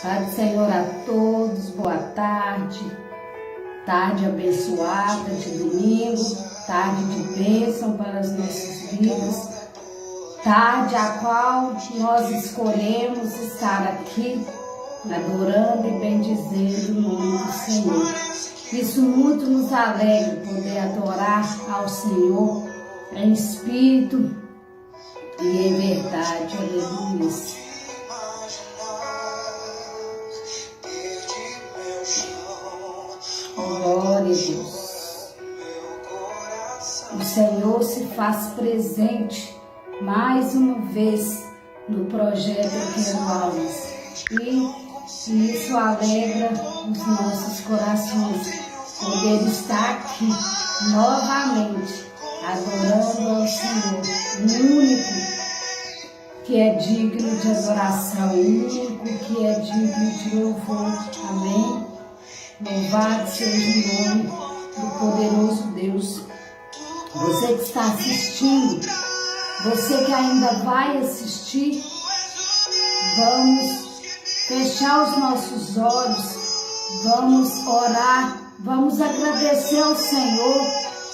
Pai do Senhor a todos, boa tarde, tarde abençoada de domingo, tarde de bênção para as nossas vidas, tarde a qual nós escolhemos estar aqui, adorando e bendizendo o nome do Senhor. Isso muito nos alegra, poder adorar ao Senhor em espírito e em verdade. Aleluia. Glória a Deus. O Senhor se faz presente mais uma vez no projeto Eu Quero Almas. E isso alegra os nossos corações, poder estar aqui novamente, adorando ao Senhor, o único que é digno de adoração, o único que é digno de louvor. Amém? Louvado seja o nome do poderoso Deus. Você que está assistindo, você que ainda vai assistir, vamos fechar os nossos olhos, vamos orar, vamos agradecer ao Senhor,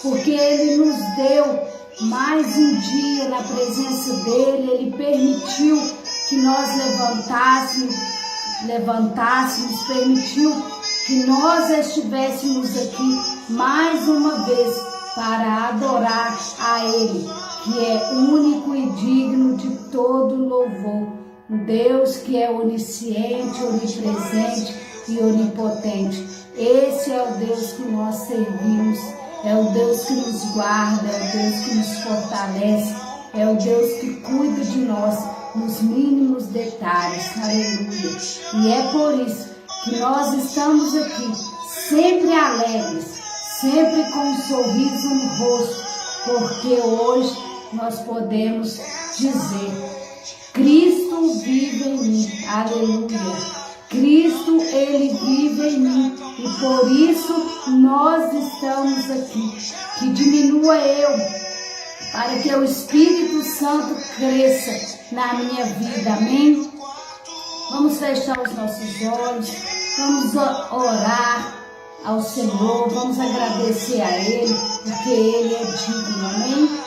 porque Ele nos deu mais um dia na presença dEle. Ele permitiu que nós levantássemos, permitiu que nós estivéssemos aqui mais uma vez para adorar a Ele, que é único e digno de todo louvor. Deus que é onisciente, onipresente e onipotente. Esse é o Deus que nós servimos, é o Deus que nos guarda, é o Deus que nos fortalece, é o Deus que cuida de nós nos mínimos detalhes. Aleluia. E é por isso que nós estamos aqui, sempre alegres, sempre com um sorriso no rosto, porque hoje nós podemos dizer: Cristo vive em mim. Aleluia. Cristo, Ele vive em mim, e por isso nós estamos aqui. Que diminua eu, para que o Espírito Santo cresça na minha vida. Amém? Vamos fechar os nossos olhos, vamos orar ao Senhor, vamos agradecer a Ele, porque Ele é digno. Amém?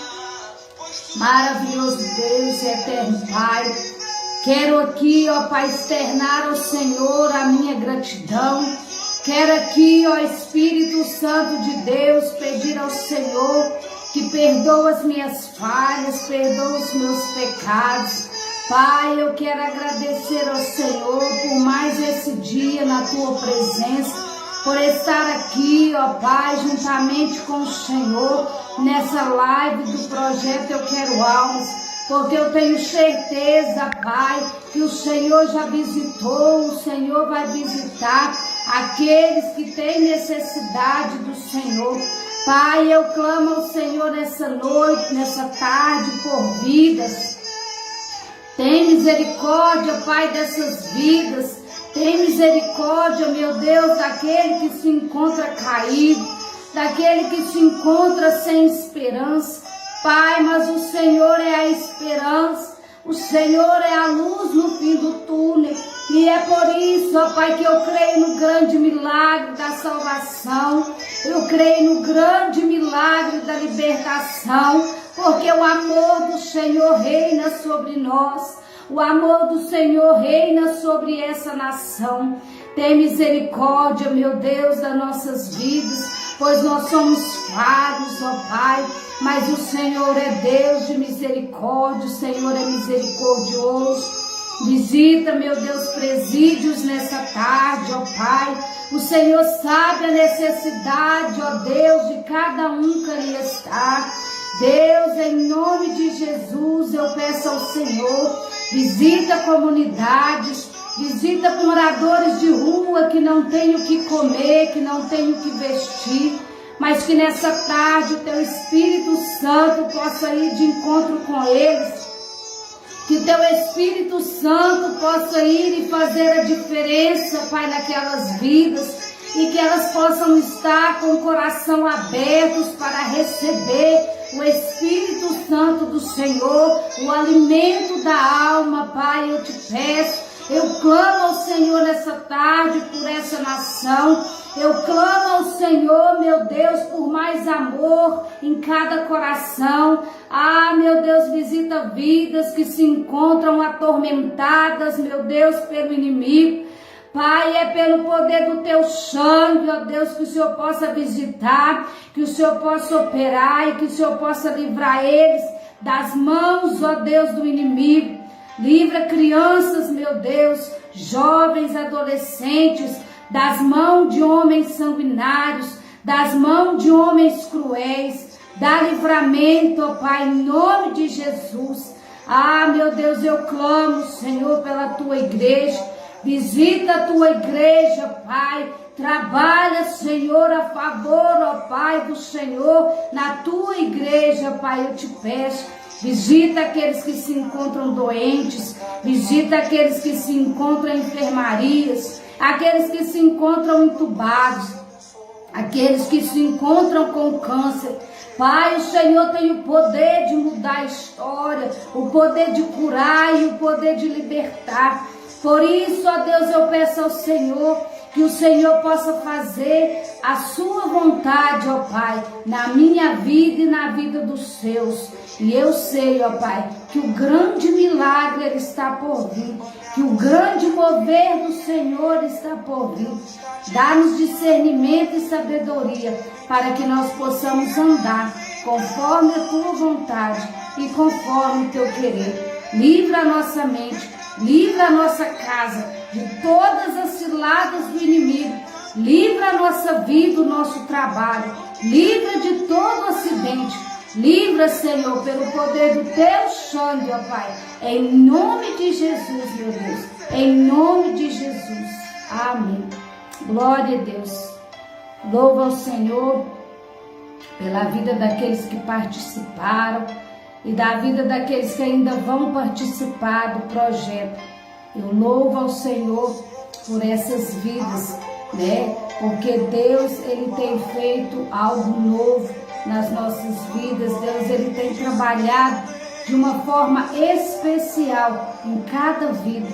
Maravilhoso Deus e eterno Pai, quero aqui, ó Pai, externar ao Senhor a minha gratidão. Quero aqui, ó Espírito Santo de Deus, pedir ao Senhor que perdoa as minhas falhas, perdoa os meus pecados. Pai, eu quero agradecer ao Senhor por mais esse dia na Tua presença, por estar aqui, ó Pai, juntamente com o Senhor, nessa live do projeto Eu Quero Almas, porque eu tenho certeza, Pai, que o Senhor já visitou, o Senhor vai visitar aqueles que têm necessidade do Senhor. Pai, eu clamo ao Senhor nessa noite, nessa tarde, por vidas. Tem misericórdia, Pai, dessas vidas. Tem misericórdia, meu Deus, daquele que se encontra caído, daquele que se encontra sem esperança. Pai, mas o Senhor é a esperança, o Senhor é a luz no fim do túnel. E é por isso, ó Pai, que eu creio no grande milagre da salvação. Eu creio no grande milagre da libertação, porque o amor do Senhor reina sobre nós. O amor do Senhor reina sobre essa nação. Tem misericórdia, meu Deus, das nossas vidas, pois nós somos falhos, ó Pai, mas o Senhor é Deus de misericórdia, o Senhor é misericordioso. Visita, meu Deus, presídios nessa tarde, ó Pai. O Senhor sabe a necessidade, ó Deus, de cada um que ali está. Deus, em nome de Jesus, eu peço ao Senhor, visita comunidades, visita moradores de rua que não têm o que comer, que não têm o que vestir, mas que nessa tarde o Teu Espírito Santo possa ir de encontro com eles, que Teu Espírito Santo possa ir e fazer a diferença, Pai, naquelas vidas, e que elas possam estar com o coração abertos para receber o Espírito Santo do Senhor, o alimento da alma, Pai. Pai, eu te peço. Eu clamo ao Senhor nessa tarde por essa nação. Eu clamo ao Senhor, meu Deus, por mais amor em cada coração. Ah, meu Deus, visita vidas que se encontram atormentadas, meu Deus, pelo inimigo. Pai, é pelo poder do teu sangue, ó Deus, que o Senhor possa visitar, que o Senhor possa operar e que o Senhor possa livrar eles das mãos, ó Deus, do inimigo. Livra crianças, meu Deus, jovens, adolescentes, das mãos de homens sanguinários, das mãos de homens cruéis. Dá livramento, ó Pai, em nome de Jesus. Ah, meu Deus, eu clamo, Senhor, pela tua igreja. Visita a tua igreja, Pai. Trabalha, Senhor, a favor, ó Pai do Senhor, na tua igreja, Pai, eu te peço. Visita aqueles que se encontram doentes, visita aqueles que se encontram em enfermarias, aqueles que se encontram entubados, aqueles que se encontram com câncer. Pai, o Senhor tem o poder de mudar a história, o poder de curar e o poder de libertar. Por isso, ó Deus, eu peço ao Senhor que o Senhor possa fazer a sua vontade, ó Pai, na minha vida e na vida dos seus. E eu sei, ó Pai, que o grande milagre ele está por vir, que o grande mover do Senhor está por vir. Dá-nos discernimento e sabedoria para que nós possamos andar conforme a tua vontade e conforme o teu querer. Livra a nossa mente, livra a nossa casa de todas as ciladas do inimigo. Livra a nossa vida, o nosso trabalho. Livra de todo acidente. Livra, Senhor, pelo poder do teu sangue, ó Pai. Em nome de Jesus, meu Deus. Em nome de Jesus. Amém. Glória a Deus. Louva ao Senhor pela vida daqueles que participaram e da vida daqueles que ainda vão participar do projeto. Eu louvo ao Senhor por essas vidas, né? Porque Deus, ele tem feito algo novo nas nossas vidas. Deus, ele tem trabalhado de uma forma especial em cada vida.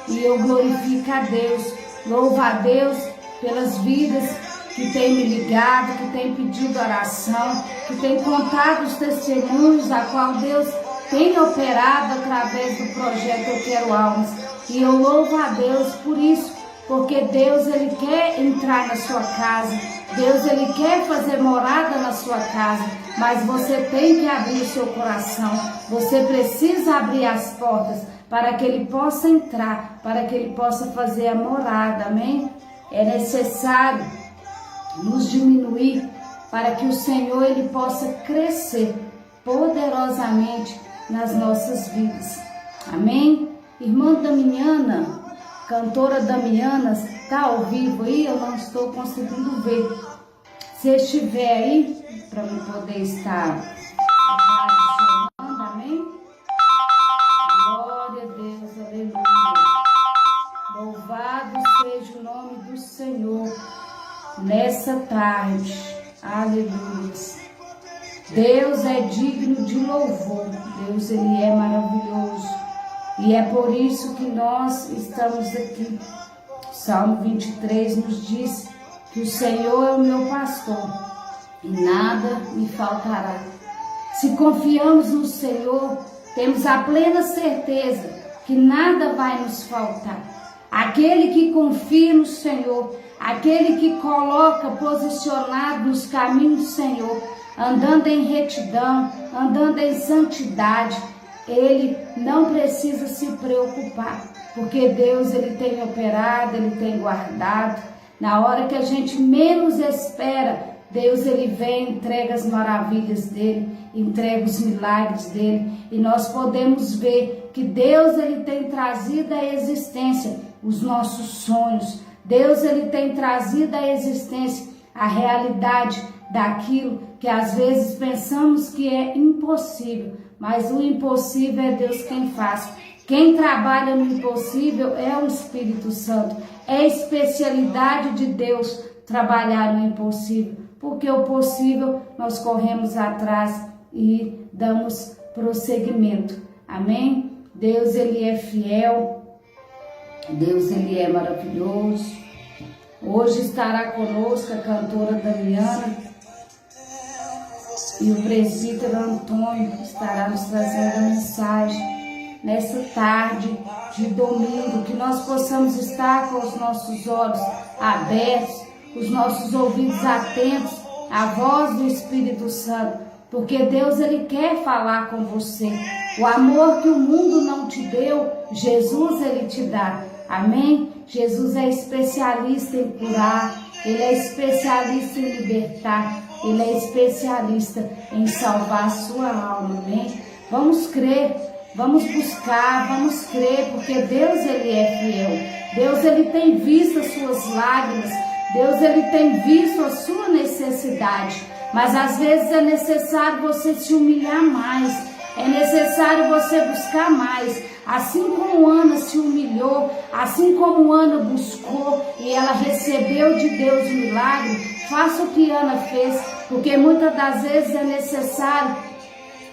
E eu glorifico a Deus, louvo a Deus pelas vidas que tem me ligado, que tem pedido oração, que tem contado os testemunhos a qual Deus tem operado através do projeto Eu Quero Almas. E eu louvo a Deus por isso, porque Deus, ele quer entrar na sua casa, Deus, ele quer fazer morada na sua casa, mas você tem que abrir o seu coração, você precisa abrir as portas para que ele possa entrar, para que ele possa fazer a morada, amém? É necessário nos diminuir para que o Senhor, ele possa crescer poderosamente nas nossas vidas, amém? Irmã Damiana, cantora Damiana, está ao vivo aí? Eu não estou conseguindo ver. Se estiver aí, para eu poder estar adicionando, amém? Glória a Deus, aleluia. Louvado seja o nome do Senhor nessa tarde, aleluia. Deus é digno de louvor, Deus, ele é maravilhoso. E é por isso que nós estamos aqui. Salmo 23 nos diz que o Senhor é o meu pastor e nada me faltará. Se confiamos no Senhor, temos a plena certeza que nada vai nos faltar. Aquele que confia no Senhor, aquele que coloca posicionado nos caminhos do Senhor, andando em retidão, andando em santidade, ele não precisa se preocupar, porque Deus, ele tem operado, ele tem guardado. Na hora que a gente menos espera, Deus, ele vem, entrega as maravilhas dele, entrega os milagres dele, e nós podemos ver que Deus, ele tem trazido à existência os nossos sonhos. Deus, ele tem trazido à existência a realidade daquilo que às vezes pensamos que é impossível, mas o impossível é Deus quem faz. Quem trabalha no impossível é o Espírito Santo. É especialidade de Deus trabalhar no impossível, porque o possível nós corremos atrás e damos prosseguimento. Amém? Deus, Ele é fiel. Deus, Ele é maravilhoso. Hoje estará conosco a cantora Damiana e o presbítero Antônio estará nos trazendo a mensagem nessa tarde de domingo, que nós possamos estar com os nossos olhos abertos, os nossos ouvidos atentos à voz do Espírito Santo, porque Deus, Ele quer falar com você. O amor que o mundo não te deu, Jesus, Ele te dá. Amém? Jesus é especialista em curar, Ele é especialista em libertar, Ele é especialista em salvar a sua alma. Amém? Vamos crer, vamos buscar, vamos crer, porque Deus, Ele é fiel. Deus, Ele tem visto as suas lágrimas, Deus, Ele tem visto a sua necessidade, mas às vezes é necessário você se humilhar mais, é necessário você buscar mais. Assim como Ana se humilhou, assim como Ana buscou e ela recebeu de Deus o milagre, faça o que Ana fez, porque muitas das vezes é necessário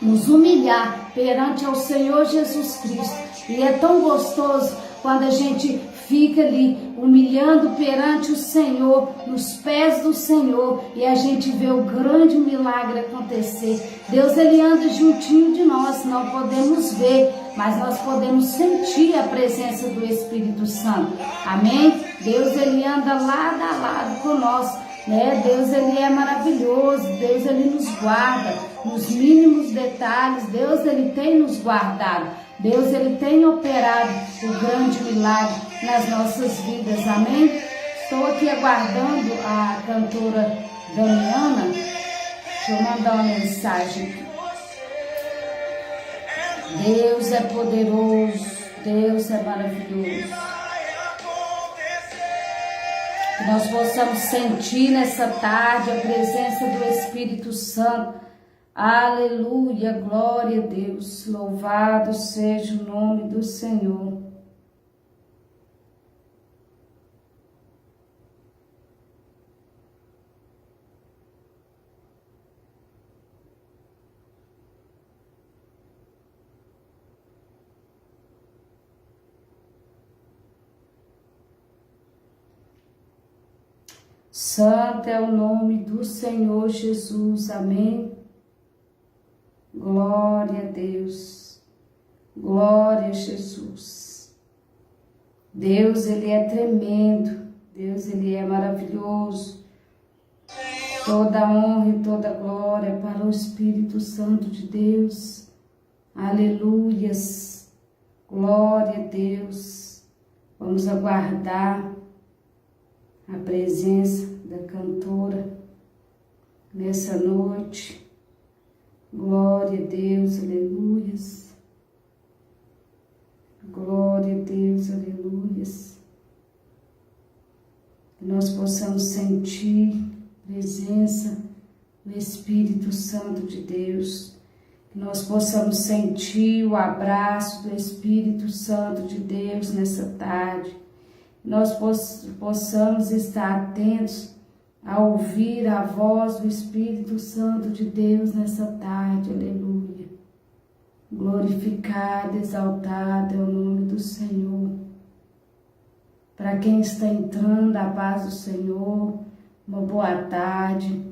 nos humilhar perante ao Senhor Jesus Cristo. E é tão gostoso quando a gente fica ali humilhando perante o Senhor, nos pés do Senhor, e a gente vê o grande milagre acontecer. Deus, Ele anda juntinho de nós, não podemos ver, mas nós podemos sentir a presença do Espírito Santo. Amém? Deus, Ele anda lado a lado conosco, né? Deus, Ele é maravilhoso. Deus, Ele nos guarda nos mínimos detalhes. Deus, Ele tem nos guardado. Deus, Ele tem operado o grande milagre nas nossas vidas. Amém? Estou aqui aguardando a cantora Damiana. Deixa eu mandar uma mensagem aqui. Deus é poderoso, Deus é maravilhoso. Que nós possamos sentir nessa tarde a presença do Espírito Santo. Aleluia, glória a Deus. Louvado seja o nome do Senhor. Santo é o nome do Senhor Jesus. Amém. Glória a Deus. Glória a Jesus. Deus, Ele é tremendo. Deus, Ele é maravilhoso. Toda honra e toda glória para o Espírito Santo de Deus. Aleluias. Glória a Deus. Vamos aguardar a presença da cantora nessa noite. Glória a Deus, aleluias. Glória a Deus, aleluias. Que nós possamos sentir a presença do Espírito Santo de Deus. Que nós possamos sentir o abraço do Espírito Santo de Deus nessa tarde. Nós possamos estar atentos a ouvir a voz do Espírito Santo de Deus nessa tarde, aleluia. Glorificado, exaltado é o nome do Senhor. Para quem está entrando, a paz do Senhor, uma boa tarde.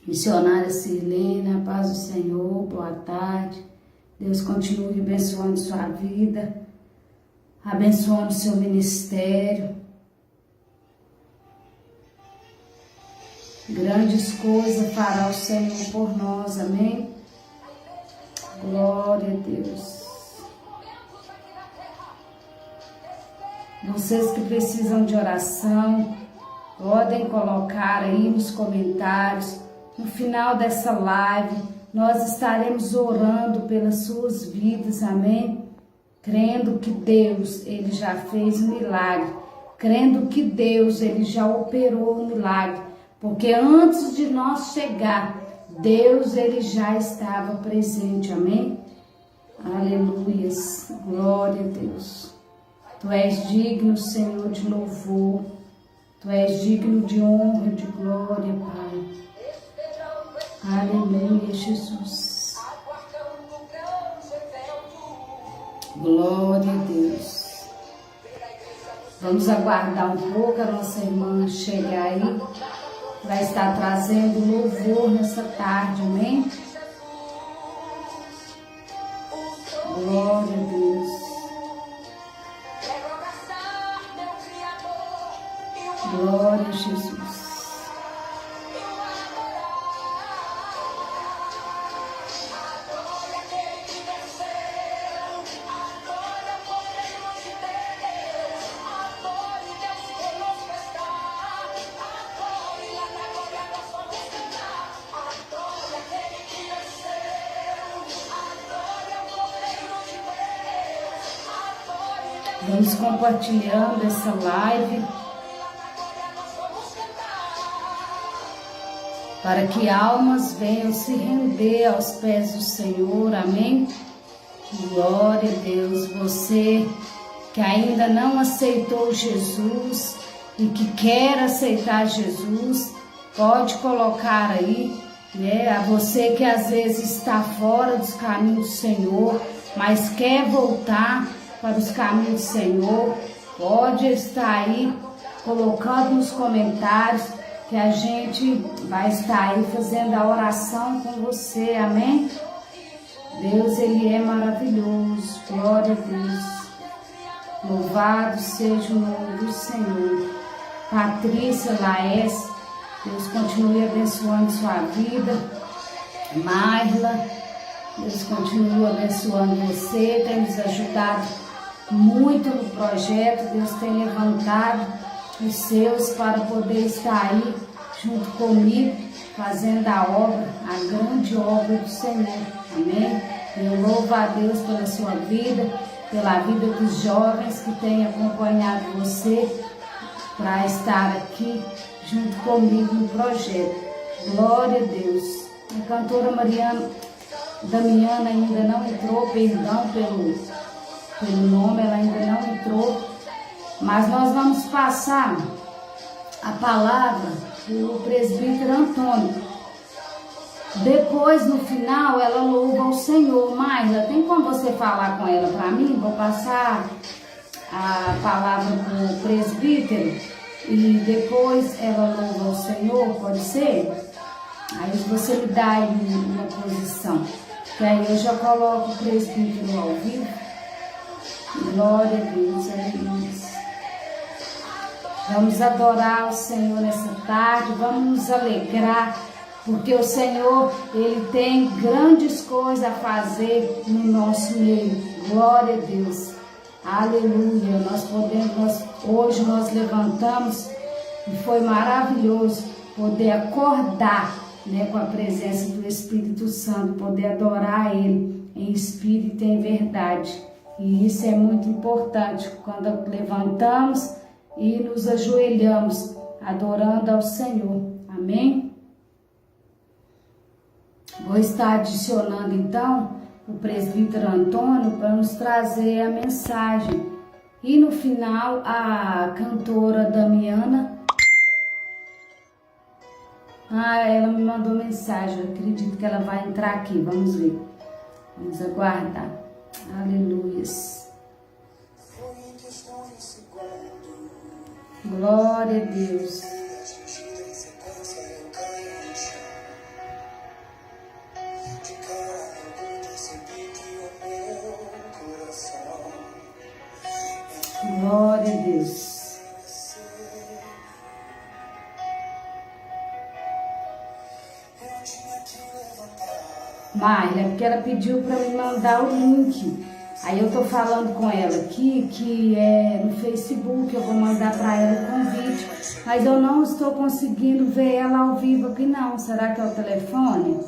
Missionária Sirlene, a paz do Senhor, boa tarde. Deus continue abençoando sua vida, abençoando seu ministério. Grandes coisas fará o Senhor por nós, amém? Glória a Deus. Vocês que precisam de oração, podem colocar aí nos comentários. No final dessa live, nós estaremos orando pelas suas vidas, amém? Crendo que Deus, Ele já fez um milagre. Crendo que Deus, Ele já operou um milagre. Porque antes de nós chegar, Deus, Ele já estava presente, amém? Aleluias, glória a Deus. Tu és digno, Senhor, de louvor. Tu és digno de honra, de glória, Pai. Aleluia, Jesus. Glória a Deus. Vamos aguardar um pouco a nossa irmã chegar aí. Vai estar trazendo louvor nessa tarde, amém? Glória a Deus. Glória a Jesus. Vamos compartilhando essa live para que almas venham se render aos pés do Senhor, amém? Glória a Deus. Você que ainda não aceitou Jesus e que quer aceitar Jesus, pode colocar aí, né? A você que às vezes está fora dos caminhos do Senhor, mas quer voltar para os caminhos do Senhor, pode estar aí colocando nos comentários que a gente vai estar aí fazendo a oração com você, amém? Deus, Ele é maravilhoso, glória a Deus. Louvado seja o nome do Senhor. Patrícia Laes, Deus continue abençoando sua vida. Marla, Deus continue abençoando você, tem nos ajudado muito no projeto. Deus tem levantado os seus para poder estar aí junto comigo, fazendo a obra, a grande obra do Senhor, amém? Eu louvo a Deus pela sua vida, pela vida dos jovens que têm acompanhado você para estar aqui junto comigo no projeto. Glória a Deus. A cantora Damiana ainda não entrou, perdão pelo nome, ela ainda não entrou, mas nós vamos passar a palavra do presbítero Antônio. Depois, no final, ela louva o Senhor. Marla, tem como você falar com ela para mim? Vou passar a palavra para o presbítero e depois ela louva o Senhor, pode ser? Aí você me dá aí uma posição, que aí eu já coloco o presbítero ao vivo. Glória a Deus, aleluia. Vamos adorar o Senhor nessa tarde, vamos nos alegrar, porque o Senhor, Ele tem grandes coisas a fazer no nosso meio. Glória a Deus, aleluia. Hoje nós levantamos e foi maravilhoso poder acordar, né, com a presença do Espírito Santo, poder adorar Ele em espírito e em verdade. E isso é muito importante, quando levantamos e nos ajoelhamos, adorando ao Senhor. Amém? Vou estar adicionando então o presbítero Antônio para nos trazer a mensagem. E no final a cantora Damiana. Ela me mandou mensagem, eu acredito que ela vai entrar aqui, vamos ver. Vamos aguardar. Aleluias. Glória a Deus. Glória a Deus. Marla, é porque ela pediu para me mandar o link. Aí eu tô falando com ela aqui que é no Facebook, eu vou mandar para ela o convite, mas eu não estou conseguindo ver ela ao vivo aqui não. Será que é o telefone?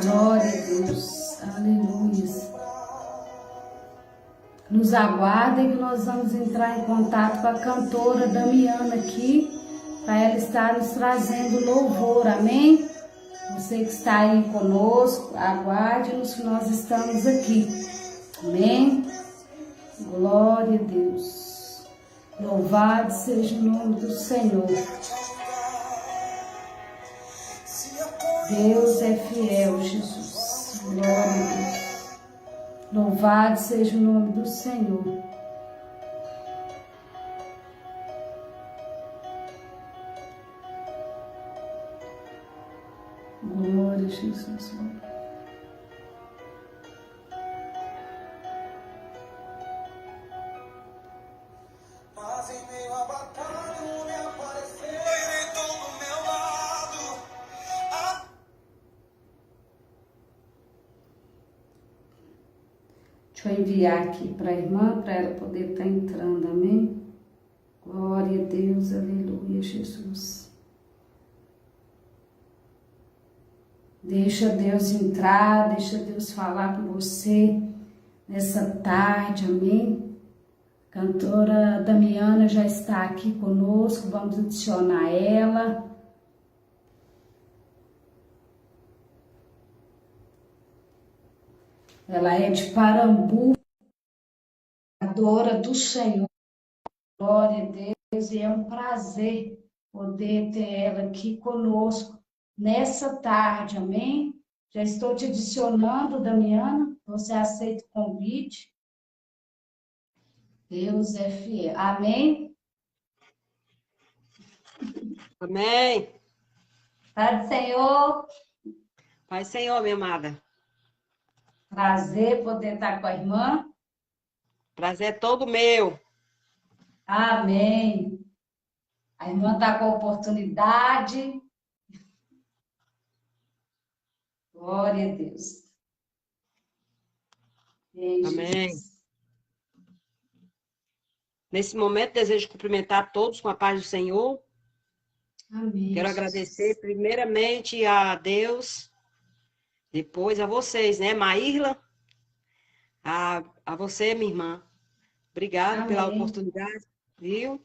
Glória a Deus, aleluia. Nos aguardem que nós vamos entrar em contato com a cantora Damiana aqui, para ela estar nos trazendo louvor, amém? Você que está aí conosco, aguarde-nos que nós estamos aqui, amém? Glória a Deus, louvado seja o nome do Senhor. Deus é fiel, Jesus. Glória a Deus. Louvado seja o nome do Senhor. Glória a Jesus. Mas em meio à batalha me apareceu e do meu lado. Deixa eu enviar aqui para a irmã, para ela poder estar entrando, amém? Glória a Deus, aleluia, Jesus. Deixa Deus entrar, deixa Deus falar com você nessa tarde, amém? A cantora Damiana já está aqui conosco, vamos adicionar ela. Ela é de Parambu, adoradora do Senhor. Glória a Deus, e é um prazer poder ter ela aqui conosco nessa tarde, amém? Já estou te adicionando, Damiana, você aceita o convite? Deus é fiel, amém? Amém. Paz do Senhor. Pai Senhor, minha amada. Prazer poder estar com a irmã. Prazer é todo meu. Amém. A irmã está com a oportunidade. Glória a Deus. Amém. Nesse momento, desejo cumprimentar todos com a paz do Senhor. Amém. Quero agradecer primeiramente a Deus, depois a vocês, né, Maírla? A você, minha irmã. Obrigada pela oportunidade, viu?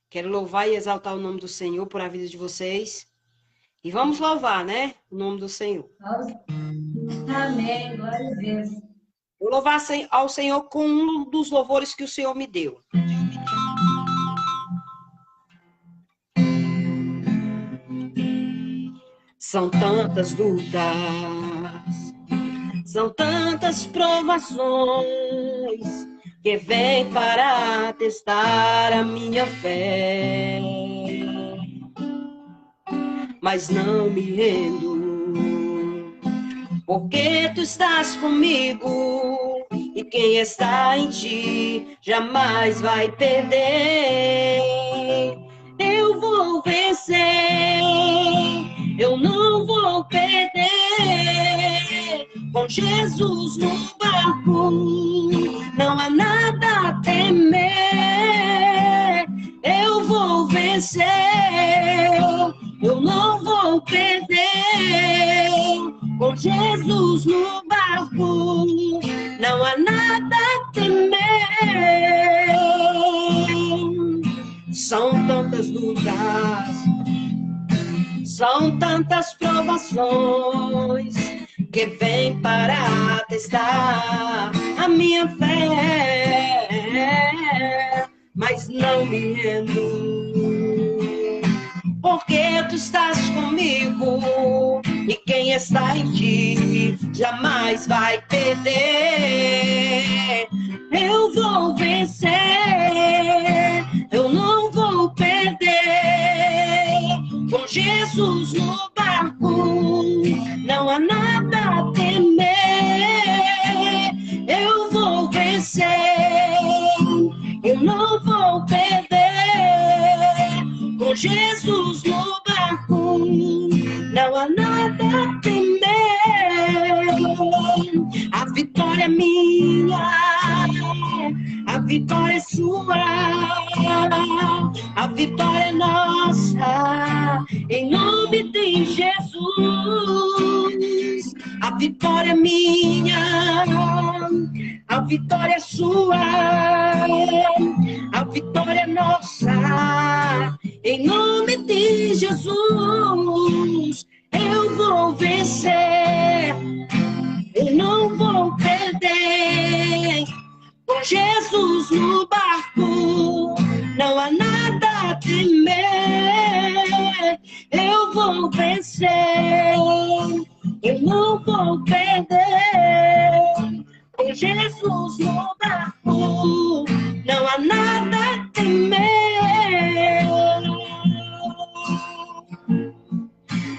Quero louvar e exaltar o nome do Senhor por a vida de vocês. E vamos louvar, né? O nome do Senhor. Amém. Glória a Deus. Vou louvar ao Senhor com um dos louvores que o Senhor me deu. São tantas lutas, são tantas provações que vêm para testar a minha fé. Mas não me rendo, porque tu estás comigo, e quem está em ti jamais vai perder. Eu vou vencer, eu não vou perder. Com Jesus no barco, não há nada a temer. Eu vou vencer, eu não vou perder. Com Jesus no barco, não há nada a temer. São tantas lutas, são tantas provações que vêm para testar a minha fé, mas não me rendo, porque tu estás comigo, e quem está em ti jamais vai perder. Eu vou vencer, eu não vou perder. Com Jesus no barco, não há nada a temer. Eu vou vencer, eu não vou perder. Com Jesus no barco, não há nada a temer. em nome de Jesus. A vitória é minha, a vitória é sua, a vitória é nossa, em nome de Jesus. Eu vou vencer, eu não vou perder. Com Jesus no barco, não há nada a temer. Eu vou vencer, eu não vou perder. Com Jesus no barco, não há nada a temer.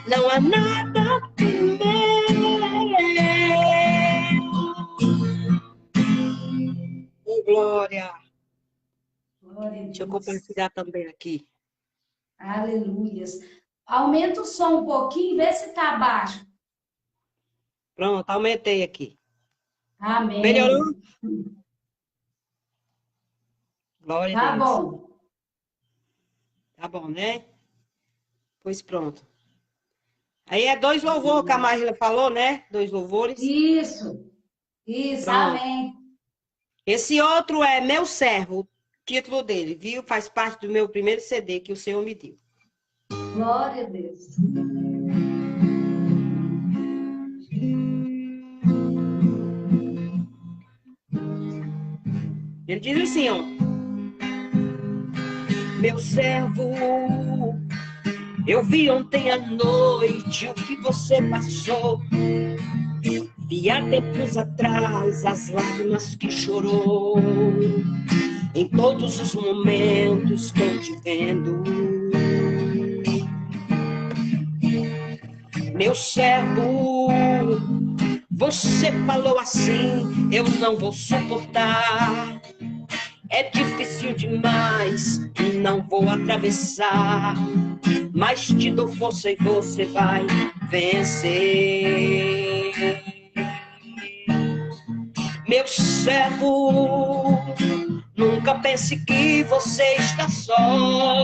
Não há nada a temer. Glória. Glória a Deixa eu Deus. compartilhar também aqui. Aleluias. Aumenta o som um pouquinho, vê se tá baixo. Pronto, aumentei aqui. Amém. Melhorou? Glória a Tá Deus. bom. Tá bom, né? Pois pronto. Aí é 2 louvores que a Marília falou, né? 2 louvores. Isso. Isso, Pronto. amém. Esse outro é Meu Servo, o título dele, viu? Faz parte do meu primeiro CD que o Senhor me deu. Glória a Deus. Ele diz assim, ó. Meu servo, eu vi ontem à noite o que você passou. Vi há tempos atrás as lágrimas que chorou. Em todos os momentos estou te vendo. Meu servo, você falou assim, eu não vou suportar. É difícil demais, não vou atravessar. Mas te dou força e você vai vencer. Meu servo, nunca pense que você está só.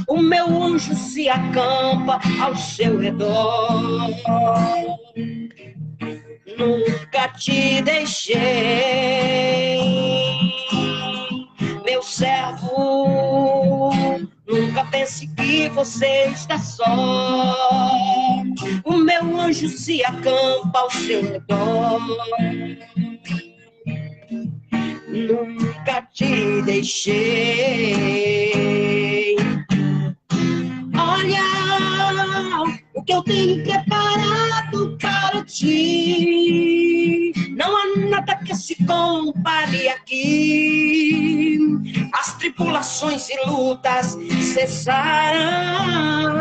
O meu anjo se acampa ao seu redor. Nunca te deixei, meu servo. Nunca pense que você está só. O meu anjo se acampa ao seu redor. Nunca te deixei. Olha o que eu tenho preparado para ti. Não há nada que se compare aqui. As tribulações e lutas cessarão.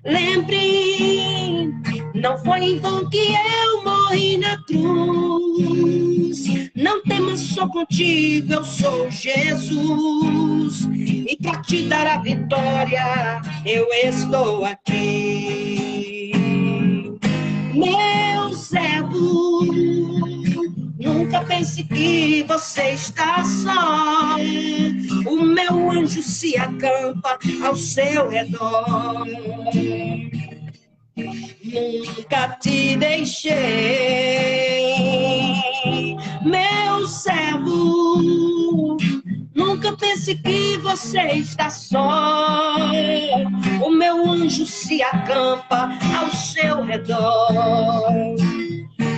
Lembre, não foi em vão que eu morri na cruz. Não temas, sou contigo, eu sou Jesus. E para te dar a vitória, eu estou aqui. Meu servo, nunca pense que você está só. O meu anjo se acampa ao seu redor. Nunca te deixei, meu servo. Nunca pense que você está só. O meu anjo se acampa ao seu redor.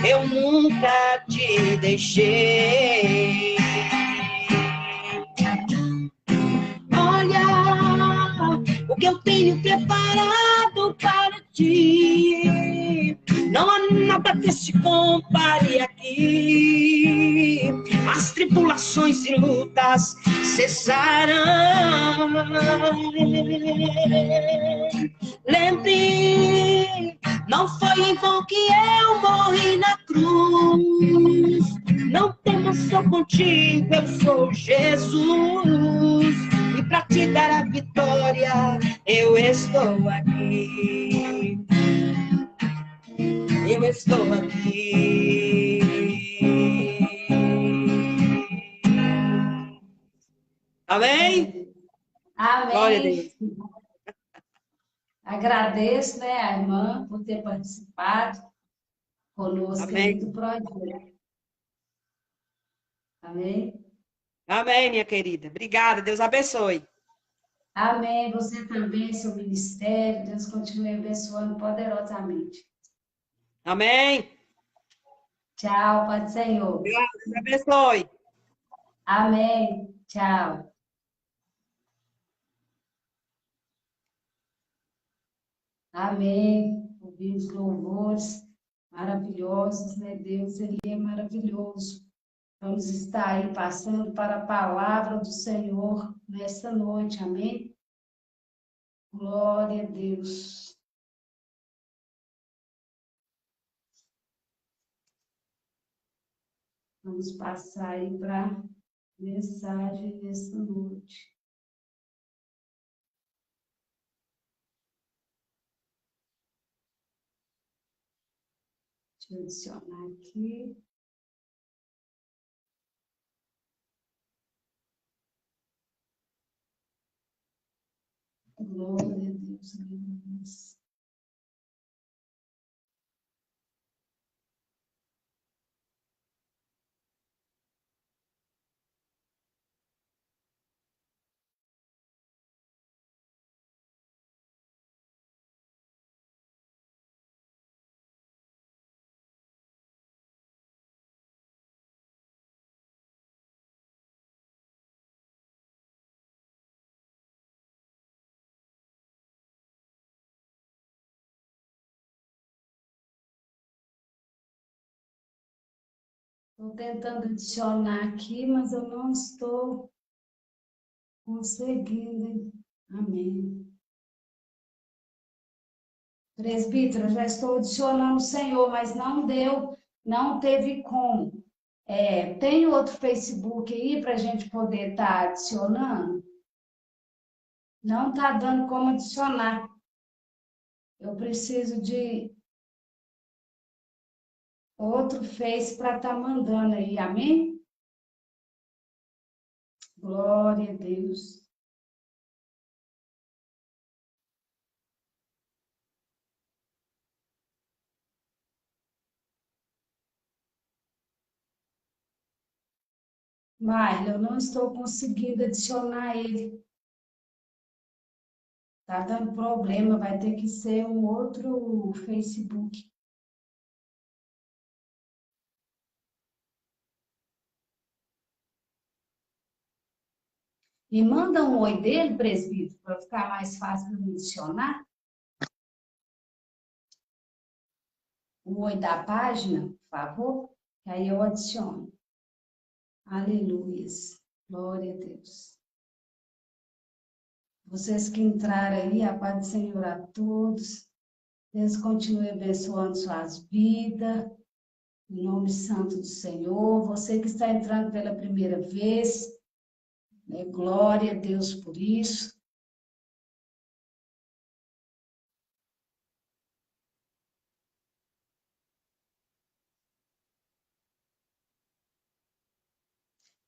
Eu nunca te deixei. Olha o que eu tenho preparado para ti. Não há nada que se compare aqui. As tribulações e lutas cessarão. Lembre, não foi em vão que eu morri na cruz. Não temas, sou contigo, eu sou Jesus. E para te dar a vitória, eu estou aqui. Eu estou aqui. Amém? Glória a Amém. Deus. Agradeço, né, a irmã, por ter participado conosco aí Amém. do projeto. Amém. Amém, minha querida. Obrigada. Deus abençoe. Amém. Você também, seu ministério. Deus continue abençoando poderosamente. Amém. Tchau, Pai do Senhor. Deus abençoe. Amém. Tchau. Amém. Ouvimos louvores maravilhosos, né? Deus, Ele é maravilhoso. Vamos estar aí passando para a palavra do Senhor nessa noite. Amém? Glória a Deus. Vamos passar aí para a mensagem nessa noite. Deixa eu adicionar aqui. Glória a Deus, aleluia. Estou tentando adicionar aqui, mas eu não estou conseguindo. Amém. Presbítero, eu já estou adicionando o Senhor, mas não deu, não teve como. Tem outro Facebook aí para a gente poder estar adicionando? Não está dando como adicionar. Eu preciso de outro Face para estar mandando aí, amém? Glória a Deus. Marla, eu não estou conseguindo adicionar ele. Está dando problema, vai ter que ser um outro Facebook. Me manda um oi dele, presbítero, para ficar mais fácil para me adicionar. O oi da página, por favor, que aí eu adiciono. Aleluia. Glória a Deus. Vocês que entraram aí, a paz do Senhor a todos. Deus continue abençoando suas vidas. Em nome santo do Senhor. Você que está entrando pela primeira vez, né? Glória a Deus por isso.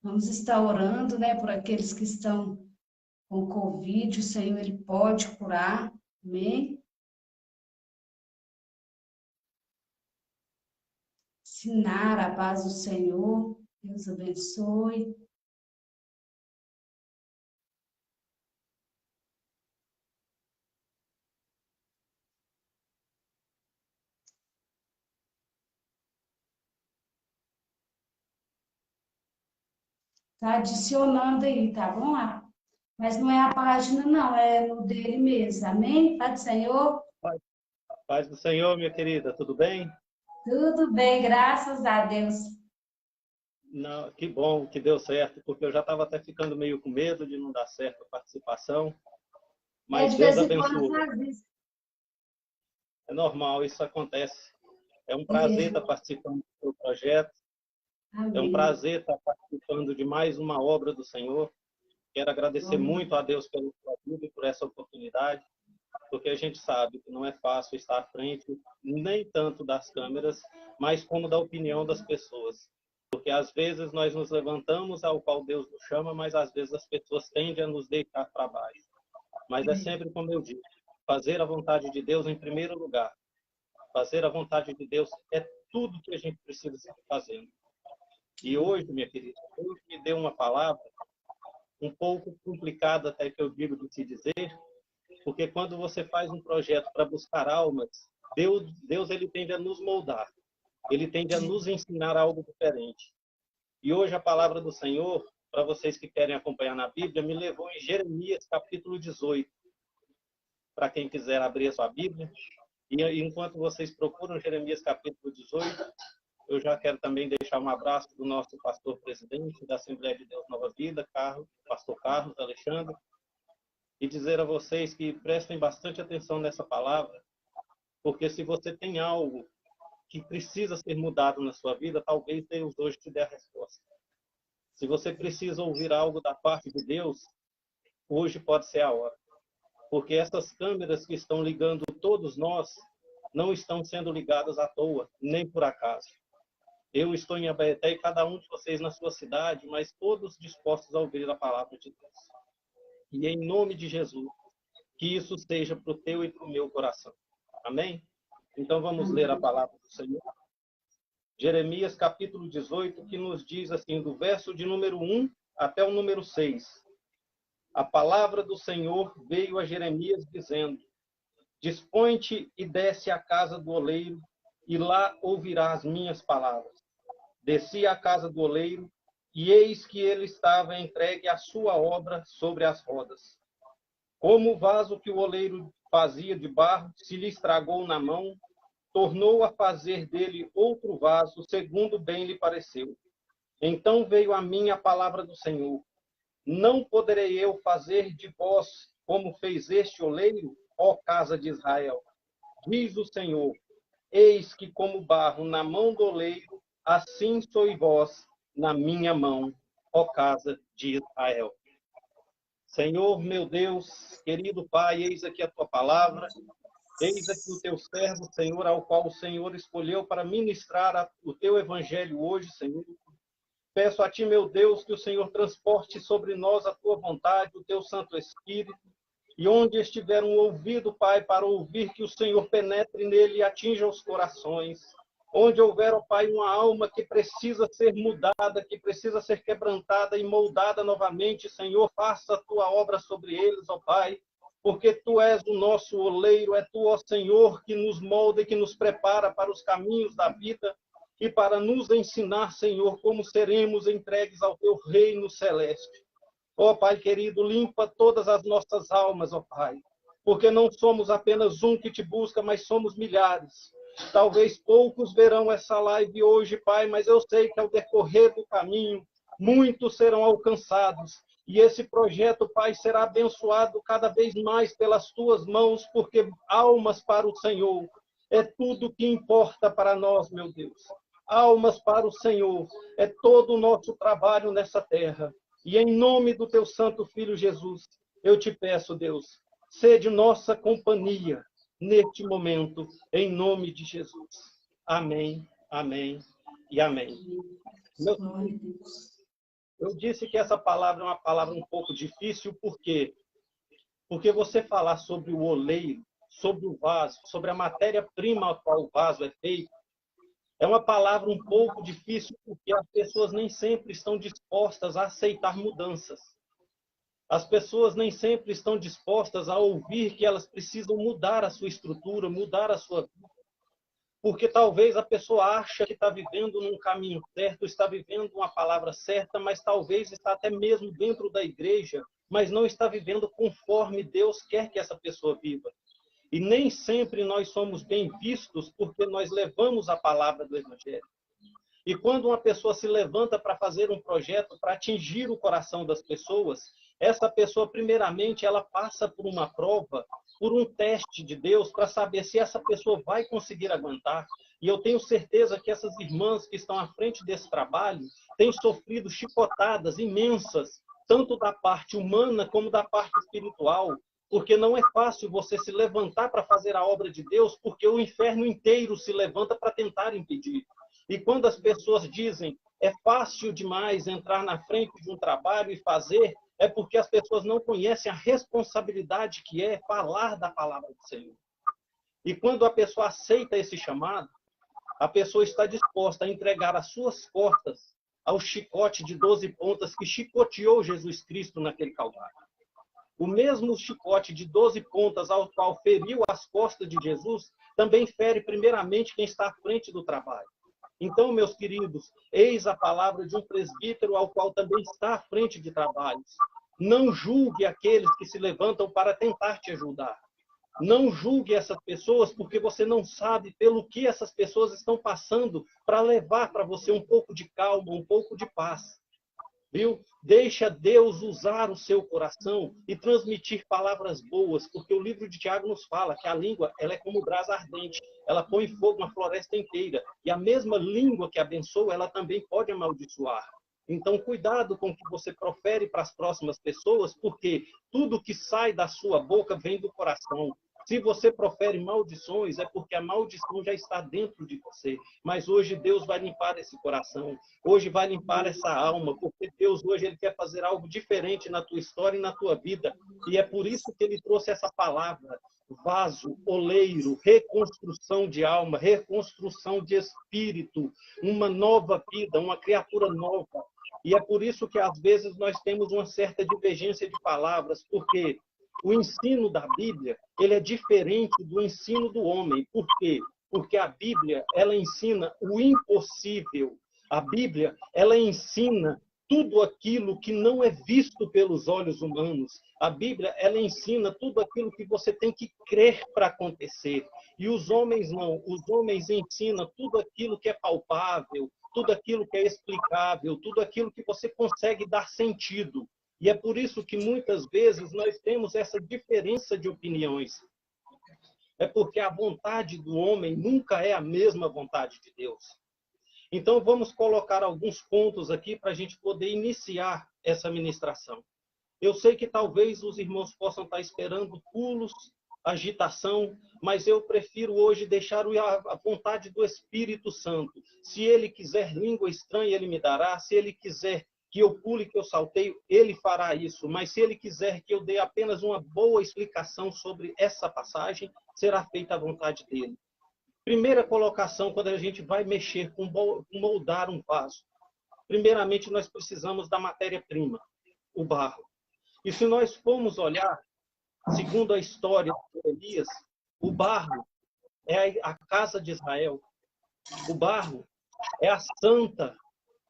Vamos estar orando, né, por aqueles que estão com Covid. O Senhor, Ele pode curar. Amém? Ensinar a paz do Senhor. Deus abençoe. Tá adicionando aí, tá bom? Mas não é a página, não, é no dele mesmo. Amém? Paz do Senhor? Paz do Senhor, minha querida, tudo bem? Tudo bem, graças a Deus. Não, que bom que deu certo, porque eu já estava até ficando meio com medo de não dar certo a participação, mas De Deus vez em quando abençoou. faz isso. É normal, isso acontece. É um prazer É. estar participando do seu projeto, é um Amém. prazer estar participando de mais uma obra do Senhor. Quero agradecer muito a Deus pela sua vida e por essa oportunidade, porque a gente sabe que não é fácil estar à frente, nem tanto das câmeras, mas como da opinião das pessoas. Porque às vezes nós nos levantamos ao qual Deus nos chama, mas às vezes as pessoas tendem a nos deixar para baixo. Mas é sempre como eu digo, fazer a vontade de Deus em primeiro lugar. Fazer a vontade de Deus é tudo que a gente precisa estar fazendo. E hoje, minha querida, Deus me deu uma palavra um pouco complicada, até que eu digo de se dizer, porque quando você faz um projeto para buscar almas, Deus ele tende a nos moldar, ele tende a nos ensinar algo diferente. E hoje a palavra do Senhor, para vocês que querem acompanhar na Bíblia, me levou em Jeremias, capítulo 18. Para quem quiser abrir a sua Bíblia. E enquanto vocês procuram Jeremias, capítulo 18, eu já quero também deixar um abraço do nosso pastor presidente da Assembleia de Deus Nova Vida, pastor Carlos Alexandre, e dizer a vocês que prestem bastante atenção nessa palavra, porque se você tem algo que precisa ser mudado na sua vida, talvez Deus hoje te dê a resposta. Se você precisa ouvir algo da parte de Deus, hoje pode ser a hora. Porque essas câmeras que estão ligando todos nós, não estão sendo ligadas à toa, nem por acaso. Eu estou em Abaeté e cada um de vocês na sua cidade, mas todos dispostos a ouvir a palavra de Deus. E em nome de Jesus, que isso seja para o teu e para o meu coração. Amém? Então vamos ler a palavra do Senhor. Jeremias capítulo 18, que nos diz assim, do verso de número 1 até o número 6. A palavra do Senhor veio a Jeremias dizendo, dispõe-te e desce à casa do oleiro, e lá ouvirás as minhas palavras. Desci à casa do oleiro, e eis que ele estava entregue à sua obra sobre as rodas. Como o vaso que o oleiro fazia de barro se lhe estragou na mão, tornou a fazer dele outro vaso, segundo bem lhe pareceu. Então veio a mim a palavra do Senhor. Não poderei eu fazer de vós como fez este oleiro, ó casa de Israel? Diz o Senhor, eis que como barro na mão do oleiro, assim sois vós na minha mão, ó casa de Israel. Senhor, meu Deus, querido Pai, eis aqui a tua palavra, eis aqui o teu servo, Senhor, ao qual o Senhor escolheu para ministrar o teu evangelho hoje, Senhor. Peço a ti, meu Deus, que o Senhor transporte sobre nós a tua vontade, o teu Santo Espírito, e onde estiver um ouvido, Pai, para ouvir, que o Senhor penetre nele e atinja os corações. Onde houver, ó Pai, uma alma que precisa ser mudada, que precisa ser quebrantada e moldada novamente, Senhor, faça a tua obra sobre eles, ó Pai, porque tu és o nosso oleiro, é tu, ó Senhor, que nos molda e que nos prepara para os caminhos da vida e para nos ensinar, Senhor, como seremos entregues ao teu reino celeste. Ó Pai querido, limpa todas as nossas almas, ó Pai, porque não somos apenas um que te busca, mas somos milhares. Talvez poucos verão essa live hoje, Pai, mas eu sei que ao decorrer do caminho, muitos serão alcançados. E esse projeto, Pai, será abençoado cada vez mais pelas tuas mãos, porque almas para o Senhor é tudo que importa para nós, meu Deus. Almas para o Senhor é todo o nosso trabalho nessa terra. E em nome do teu santo Filho Jesus, eu te peço, Deus, sede nossa companhia neste momento, em nome de Jesus. Amém, amém e amém. Eu disse que essa palavra é uma palavra um pouco difícil, por quê? Porque você falar sobre o oleiro, sobre o vaso, sobre a matéria-prima a qual o vaso é feito, é uma palavra um pouco difícil, porque as pessoas nem sempre estão dispostas a aceitar mudanças. As pessoas nem sempre estão dispostas a ouvir que elas precisam mudar a sua estrutura, mudar a sua vida. Porque talvez a pessoa acha que está vivendo num caminho certo, está vivendo uma palavra certa, mas talvez está até mesmo dentro da igreja, mas não está vivendo conforme Deus quer que essa pessoa viva. E nem sempre nós somos bem vistos porque nós levamos a palavra do Evangelho. E quando uma pessoa se levanta para fazer um projeto, para atingir o coração das pessoas, essa pessoa, primeiramente, ela passa por uma prova, por um teste de Deus, para saber se essa pessoa vai conseguir aguentar. E eu tenho certeza que essas irmãs que estão à frente desse trabalho têm sofrido chicotadas imensas, tanto da parte humana como da parte espiritual, porque não é fácil você se levantar para fazer a obra de Deus, porque o inferno inteiro se levanta para tentar impedir. E quando as pessoas dizem é fácil demais entrar na frente de um trabalho e fazer, é porque as pessoas não conhecem a responsabilidade que é falar da palavra do Senhor. E quando a pessoa aceita esse chamado, a pessoa está disposta a entregar as suas costas ao chicote de 12 pontas que chicoteou Jesus Cristo naquele Calvário. O mesmo chicote de 12 pontas ao qual feriu as costas de Jesus, também fere primeiramente quem está à frente do trabalho. Então, meus queridos, eis a palavra de um presbítero ao qual também está à frente de trabalhos. Não julgue aqueles que se levantam para tentar te ajudar. Não julgue essas pessoas, porque você não sabe pelo que essas pessoas estão passando para levar para você um pouco de calma, um pouco de paz. Viu? Deixa Deus usar o seu coração e transmitir palavras boas, porque o livro de Tiago nos fala que a língua ela é como brasa ardente, ela põe fogo na floresta inteira, e a mesma língua que abençoa, ela também pode amaldiçoar. Então, cuidado com o que você profere para as próximas pessoas, porque tudo que sai da sua boca vem do coração. Se você profere maldições, é porque a maldição já está dentro de você. Mas hoje Deus vai limpar esse coração. Hoje vai limpar essa alma, porque Deus hoje ele quer fazer algo diferente na tua história e na tua vida. E é por isso que ele trouxe essa palavra: vaso, oleiro, reconstrução de alma, reconstrução de espírito, uma nova vida, uma criatura nova. E é por isso que às vezes nós temos uma certa divergência de palavras, porque o ensino da Bíblia, ele é diferente do ensino do homem. Por quê? Porque a Bíblia, ela ensina o impossível. A Bíblia, ela ensina tudo aquilo que não é visto pelos olhos humanos. A Bíblia, ela ensina tudo aquilo que você tem que crer para acontecer. E os homens não. Os homens ensinam tudo aquilo que é palpável, tudo aquilo que é explicável, tudo aquilo que você consegue dar sentido. E é por isso que muitas vezes nós temos essa diferença de opiniões. É porque a vontade do homem nunca é a mesma vontade de Deus. Então vamos colocar alguns pontos aqui para a gente poder iniciar essa ministração. Eu sei que talvez os irmãos possam estar esperando pulos, agitação, mas eu prefiro hoje deixar a vontade do Espírito Santo. Se ele quiser língua estranha, ele me dará. Se ele quiser que eu pule, que eu salteio, ele fará isso. Mas se ele quiser que eu dê apenas uma boa explicação sobre essa passagem, será feita a vontade dele. Primeira colocação, quando a gente vai mexer com moldar um vaso. Primeiramente, nós precisamos da matéria-prima, o barro. E se nós formos olhar, segundo a história de Elias, o barro é a casa de Israel. O barro é a santa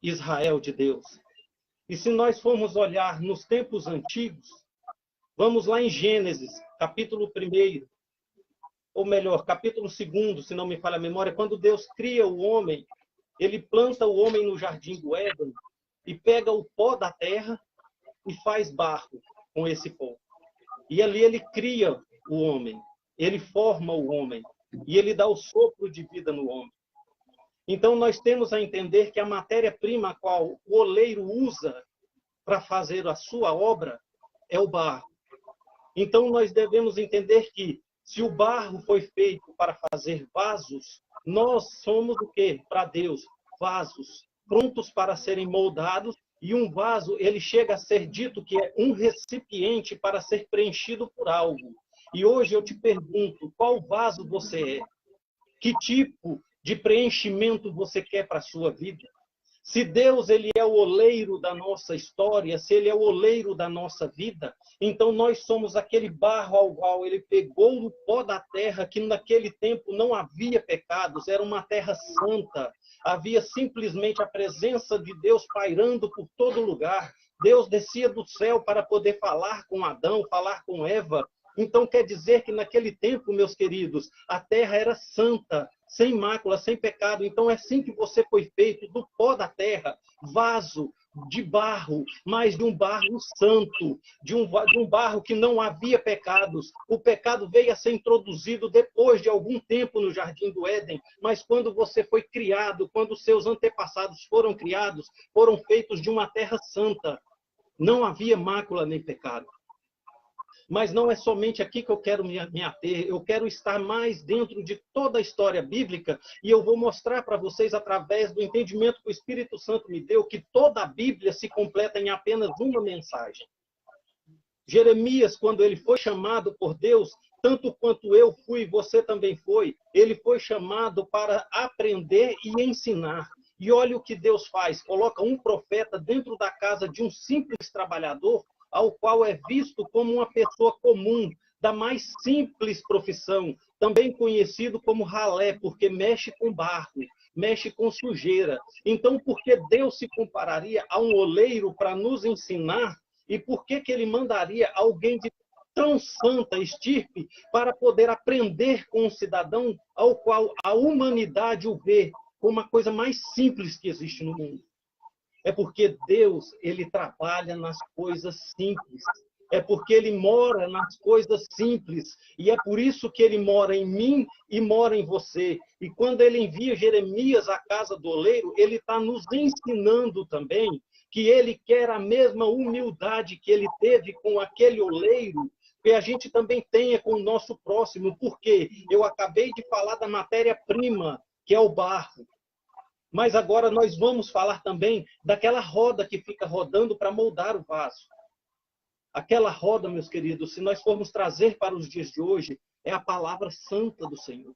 Israel de Deus. E se nós formos olhar nos tempos antigos, vamos lá em Gênesis, capítulo 1, ou melhor, capítulo 2, se não me falha a memória, quando Deus cria o homem, ele planta o homem no jardim do Éden e pega o pó da terra e faz barro com esse pó. E ali ele cria o homem, ele forma o homem e ele dá o sopro de vida no homem. Então, nós temos a entender que a matéria-prima a qual o oleiro usa para fazer a sua obra é o barro. Então, nós devemos entender que, se o barro foi feito para fazer vasos, nós somos o quê? Para Deus, vasos, prontos para serem moldados, e um vaso, ele chega a ser dito que é um recipiente para ser preenchido por algo. E hoje eu te pergunto, qual vaso você é? Que tipo de preenchimento você quer para a sua vida? Se Deus ele é o oleiro da nossa história, se ele é o oleiro da nossa vida, então nós somos aquele barro ao qual ele pegou no pó da terra, que naquele tempo não havia pecados, era uma terra santa, havia simplesmente a presença de Deus pairando por todo lugar. Deus descia do céu para poder falar com Adão, falar com Eva. Então quer dizer que naquele tempo, meus queridos, a terra era santa, sem mácula, sem pecado. Então é assim que você foi feito, do pó da terra, vaso de barro, mas de um barro santo, de um barro que não havia pecados. O pecado veio a ser introduzido depois de algum tempo no Jardim do Éden, mas quando você foi criado, quando seus antepassados foram criados, foram feitos de uma terra santa. Não havia mácula nem pecado. Mas não é somente aqui que eu quero me ater, eu quero estar mais dentro de toda a história bíblica e eu vou mostrar para vocês, através do entendimento que o Espírito Santo me deu, que toda a Bíblia se completa em apenas uma mensagem. Jeremias, quando ele foi chamado por Deus, tanto quanto eu fui, você também foi, ele foi chamado para aprender e ensinar. E olha o que Deus faz, coloca um profeta dentro da casa de um simples trabalhador, ao qual é visto como uma pessoa comum, da mais simples profissão, também conhecido como ralé, porque mexe com barro, mexe com sujeira. Então, por que Deus se compararia a um oleiro para nos ensinar? E por que ele mandaria alguém de tão santa estirpe para poder aprender com um cidadão ao qual a humanidade o vê como a coisa mais simples que existe no mundo? É porque Deus, ele trabalha nas coisas simples. É porque ele mora nas coisas simples. E é por isso que ele mora em mim e mora em você. E quando ele envia Jeremias à casa do oleiro, ele está nos ensinando também que ele quer a mesma humildade que ele teve com aquele oleiro, que a gente também tenha com o nosso próximo. Porque eu acabei de falar da matéria-prima, que é o barro. Mas agora nós vamos falar também daquela roda que fica rodando para moldar o vaso. Aquela roda, meus queridos, se nós formos trazer para os dias de hoje, é a palavra santa do Senhor.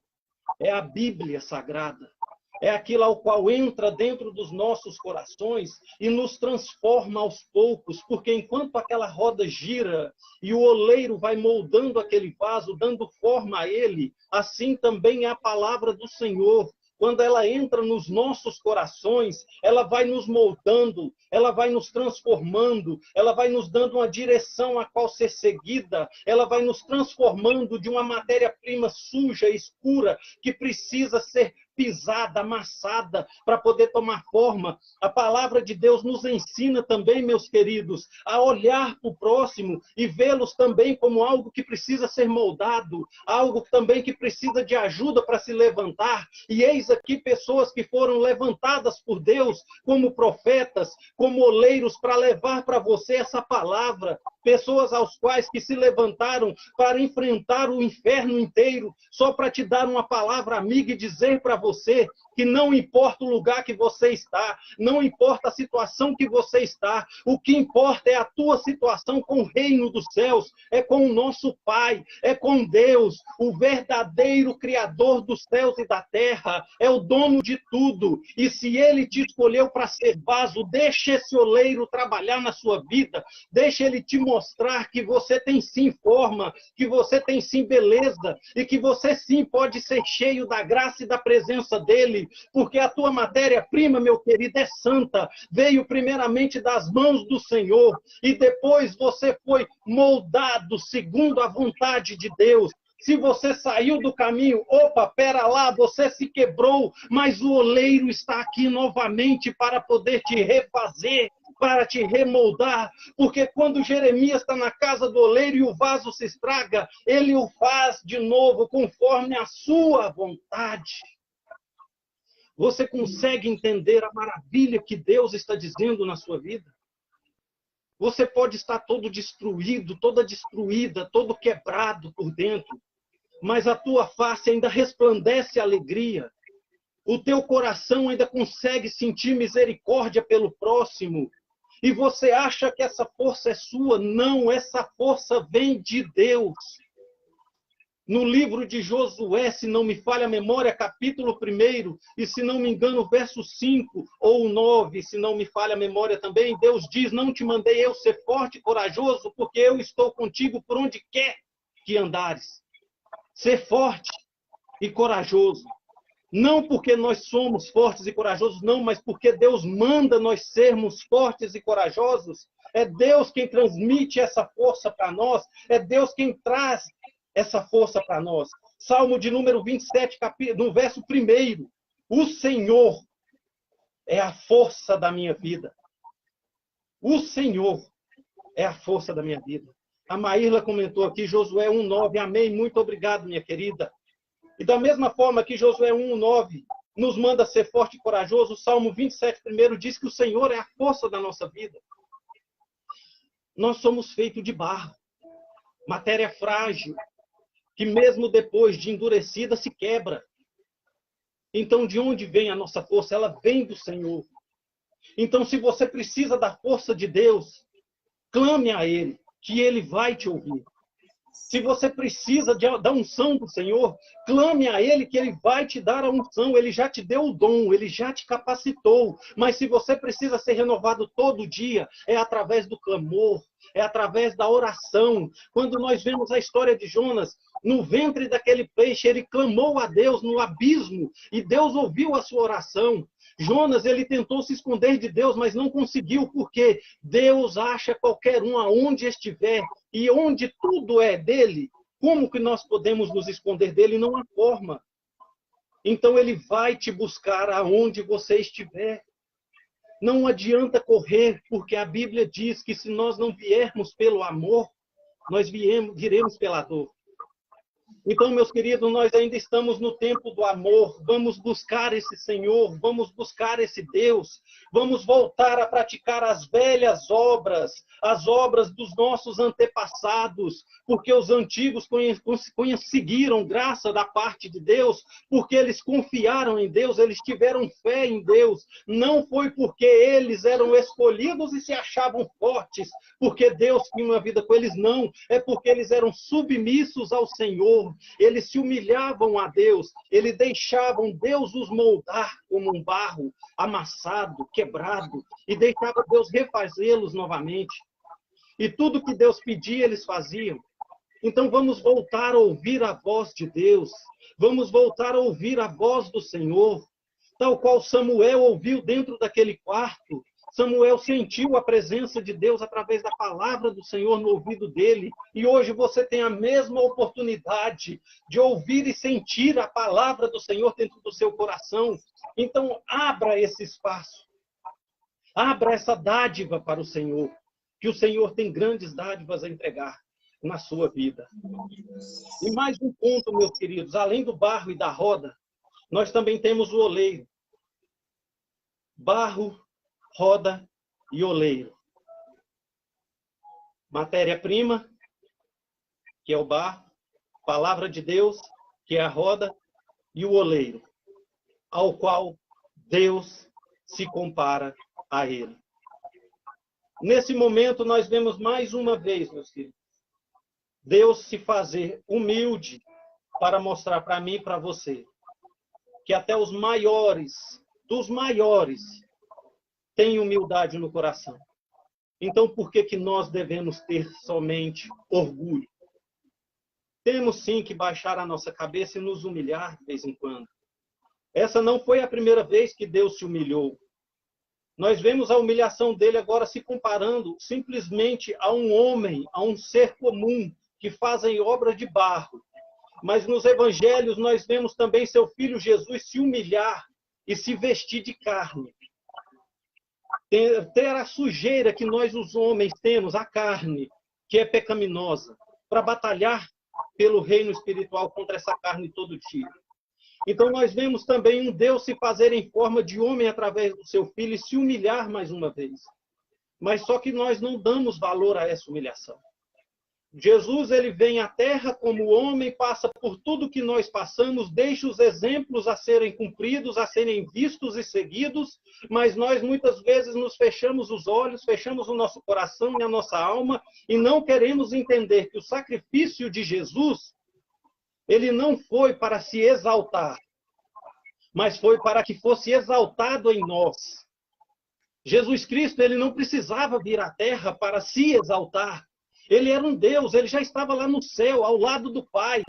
É a Bíblia Sagrada. É aquilo ao qual entra dentro dos nossos corações e nos transforma aos poucos, porque enquanto aquela roda gira e o oleiro vai moldando aquele vaso, dando forma a ele, assim também é a palavra do Senhor. Quando ela entra nos nossos corações, ela vai nos moldando, ela vai nos transformando, ela vai nos dando uma direção a qual ser seguida, ela vai nos transformando de uma matéria-prima suja, escura, que precisa ser pisada, amassada, para poder tomar forma. A palavra de Deus nos ensina também, meus queridos, a olhar para o próximo e vê-los também como algo que precisa ser moldado, algo também que precisa de ajuda para se levantar. E eis aqui pessoas que foram levantadas por Deus como profetas, como oleiros, para levar para você essa palavra. Pessoas aos quais que se levantaram para enfrentar o inferno inteiro, só para te dar uma palavra amiga e dizer para você que não importa o lugar que você está, não importa a situação que você está, o que importa é a tua situação com o reino dos céus, é com o nosso Pai, é com Deus, o verdadeiro Criador dos céus e da terra, é o dono de tudo. E se Ele te escolheu para ser vaso, deixa esse oleiro trabalhar na sua vida, deixa Ele te mostrar que você tem sim forma, que você tem sim beleza, e que você sim pode ser cheio da graça e da presença dEle, porque a tua matéria-prima, meu querido, é santa, veio primeiramente das mãos do Senhor, e depois você foi moldado segundo a vontade de Deus. Se você saiu do caminho, opa, pera lá, você se quebrou, mas o oleiro está aqui novamente para poder te refazer, para te remoldar, porque quando Jeremias está na casa do oleiro e o vaso se estraga, ele o faz de novo conforme a sua vontade. Você consegue entender a maravilha que Deus está dizendo na sua vida? Você pode estar todo destruído, toda destruída, todo quebrado por dentro, mas a tua face ainda resplandece alegria. O teu coração ainda consegue sentir misericórdia pelo próximo. E você acha que essa força é sua? Não, essa força vem de Deus. No livro de Josué, se não me falha a memória, capítulo 1, e se não me engano, verso 5 ou 9, se não me falha a memória também, Deus diz: não te mandei eu ser forte e corajoso, porque eu estou contigo por onde quer que andares. Ser forte e corajoso. Não porque nós somos fortes e corajosos, não, mas porque Deus manda nós sermos fortes e corajosos. É Deus quem transmite essa força para nós, é Deus quem traz essa força para nós. Salmo de número 27, no verso 1. O Senhor é a força da minha vida. O Senhor é a força da minha vida. A Maírla comentou aqui, Josué 1:9. Amém, muito obrigado, minha querida. E da mesma forma que Josué 1:9 nos manda ser forte e corajoso, o Salmo 27, 1 diz que o Senhor é a força da nossa vida. Nós somos feitos de barro. matéria frágil, que mesmo depois de endurecida se quebra. Então, de onde vem a nossa força? Ela vem do Senhor. Então, se você precisa da força de Deus, clame a Ele, que Ele vai te ouvir. Se você precisa da unção do Senhor, clame a Ele, que Ele vai te dar a unção. Ele já te deu o dom, Ele já te capacitou. Mas se você precisa ser renovado todo dia, é através do clamor, é através da oração. Quando nós vemos a história de Jonas, no ventre daquele peixe, ele clamou a Deus no abismo, e Deus ouviu a sua oração. Jonas, ele tentou se esconder de Deus, mas não conseguiu, porque Deus acha qualquer um aonde estiver, e onde tudo é dele, como que nós podemos nos esconder dele? Não há forma. Então ele vai te buscar aonde você estiver. Não adianta correr, porque a Bíblia diz que se nós não viermos pelo amor, nós viremos pela dor. Então, meus queridos, nós ainda estamos no tempo do amor. Vamos buscar esse Senhor, vamos buscar esse Deus. Vamos voltar a praticar as velhas obras, as obras dos nossos antepassados, porque os antigos conseguiram graça da parte de Deus, porque eles confiaram em Deus, eles tiveram fé em Deus. Não foi porque eles eram escolhidos e se achavam fortes, porque Deus tinha uma vida com eles, não. É porque eles eram submissos ao Senhor. Eles se humilhavam a Deus, eles deixavam Deus os moldar como um barro amassado, quebrado, e deixava Deus refazê-los novamente. E tudo que Deus pedia, eles faziam. Então vamos voltar a ouvir a voz de Deus, vamos voltar a ouvir a voz do Senhor, tal qual Samuel ouviu dentro daquele quarto. Samuel sentiu a presença de Deus através da palavra do Senhor no ouvido dele. E hoje você tem a mesma oportunidade de ouvir e sentir a palavra do Senhor dentro do seu coração. Então, abra esse espaço. Abra essa dádiva para o Senhor. Que o Senhor tem grandes dádivas a entregar na sua vida. E mais um ponto, meus queridos. Além do barro e da roda, nós também temos o oleiro. Barro, roda e oleiro. Matéria-prima, que é o barro, palavra de Deus, que é a roda, e o oleiro, ao qual Deus se compara a ele. Nesse momento, nós vemos mais uma vez, meus queridos, Deus se fazer humilde para mostrar para mim e para você que até os maiores, dos maiores, tem humildade no coração. Então, por que nós devemos ter somente orgulho? Temos sim que baixar a nossa cabeça e nos humilhar de vez em quando. Essa não foi a primeira vez que Deus se humilhou. Nós vemos a humilhação dele agora se comparando simplesmente a um homem, a um ser comum, que fazem obra de barro. Mas nos evangelhos nós vemos também seu filho Jesus se humilhar e se vestir de carne. Ter a sujeira que nós, os homens, temos, a carne, que é pecaminosa, para batalhar pelo reino espiritual contra essa carne todo dia. Então nós vemos também um Deus se fazer em forma de homem através do seu filho e se humilhar mais uma vez. Mas só que nós não damos valor a essa humilhação. Jesus, ele vem à terra como homem, passa por tudo que nós passamos, deixa os exemplos a serem cumpridos, a serem vistos e seguidos, mas nós muitas vezes nos fechamos os olhos, fechamos o nosso coração e a nossa alma e não queremos entender que o sacrifício de Jesus, ele não foi para se exaltar, mas foi para que fosse exaltado em nós. Jesus Cristo, ele não precisava vir à terra para se exaltar. Ele era um Deus, ele já estava lá no céu, ao lado do Pai,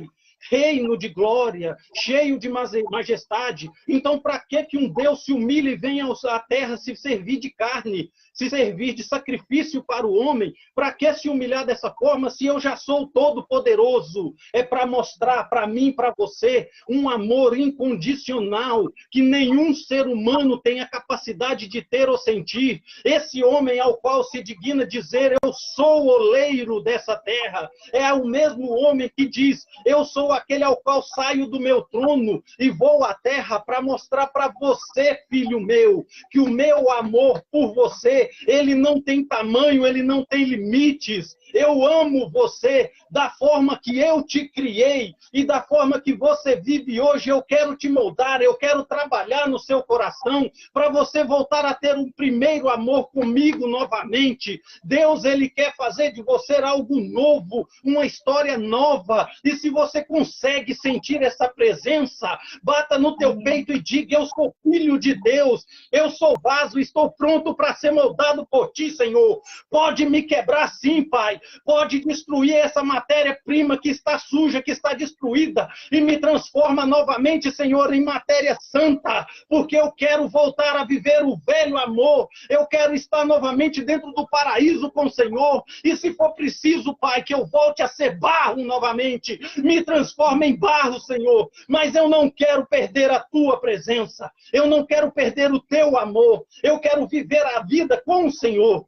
reino de glória, cheio de majestade. Então, para que um Deus se humilhe e venha à terra se servir de carne, se servir de sacrifício para o homem? Para que se humilhar dessa forma se eu já sou todo-poderoso? É para mostrar para mim, para você, um amor incondicional que nenhum ser humano tem a capacidade de ter ou sentir. Esse homem ao qual se digna dizer, eu sou o oleiro dessa terra, é o mesmo homem que diz, eu sou aquele ao qual saio do meu trono e vou à terra para mostrar para você, filho meu, que o meu amor por você, ele não tem tamanho, ele não tem limites. Eu amo você da forma que eu te criei e da forma que você vive hoje. Eu quero te moldar, eu quero trabalhar no seu coração para você voltar a ter um primeiro amor comigo novamente. Deus, ele quer fazer de você algo novo, uma história nova. E se você consegue sentir essa presença, bata no teu peito e diga: eu sou filho de Deus, eu sou vaso, estou pronto para ser moldado por ti, Senhor. Pode me quebrar sim, Pai. Pode destruir essa matéria-prima que está suja, que está destruída, e me transforma novamente, Senhor, em matéria santa, porque eu quero voltar a viver o velho amor. Eu quero estar novamente dentro do paraíso com o Senhor. E se for preciso, Pai, que eu volte a ser barro novamente, me transforma em barro, Senhor. Mas eu não quero perder a tua presença. Eu não quero perder o teu amor. Eu quero viver a vida com o Senhor.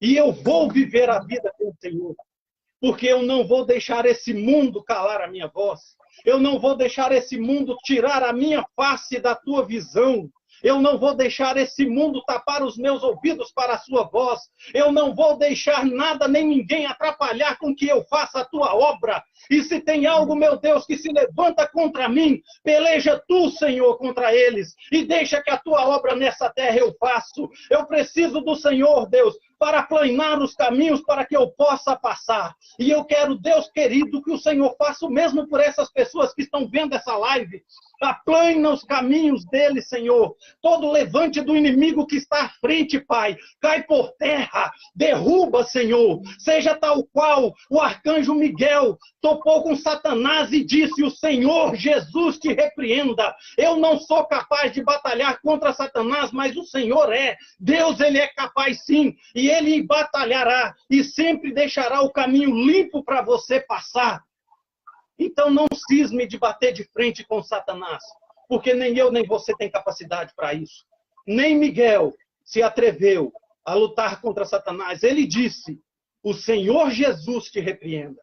E eu vou viver a vida com o Senhor, porque eu não vou deixar esse mundo calar a minha voz. Eu não vou deixar esse mundo tirar a minha face da tua visão. Eu não vou deixar esse mundo tapar os meus ouvidos para a sua voz. Eu não vou deixar nada nem ninguém atrapalhar com que eu faça a tua obra. E se tem algo, meu Deus, que se levanta contra mim, peleja tu, Senhor, contra eles. E deixa que a tua obra nessa terra eu faço. Eu preciso do Senhor, Deus, para aplanar os caminhos para que eu possa passar. E eu quero, Deus querido, que o Senhor faça o mesmo por essas pessoas que estão vendo essa live. Aplana os caminhos deles, Senhor. Todo levante do inimigo que está à frente, Pai, cai por terra, derruba, Senhor. Seja tal qual o arcanjo Miguel topou com Satanás e disse: o Senhor Jesus te repreenda. Eu não sou capaz de batalhar contra Satanás, mas o Senhor é. Deus, ele é capaz sim, e ele batalhará e sempre deixará o caminho limpo para você passar. Então não cisme de bater de frente com Satanás, porque nem eu nem você tem capacidade para isso. Nem Miguel se atreveu a lutar contra Satanás. Ele disse: o Senhor Jesus te repreenda.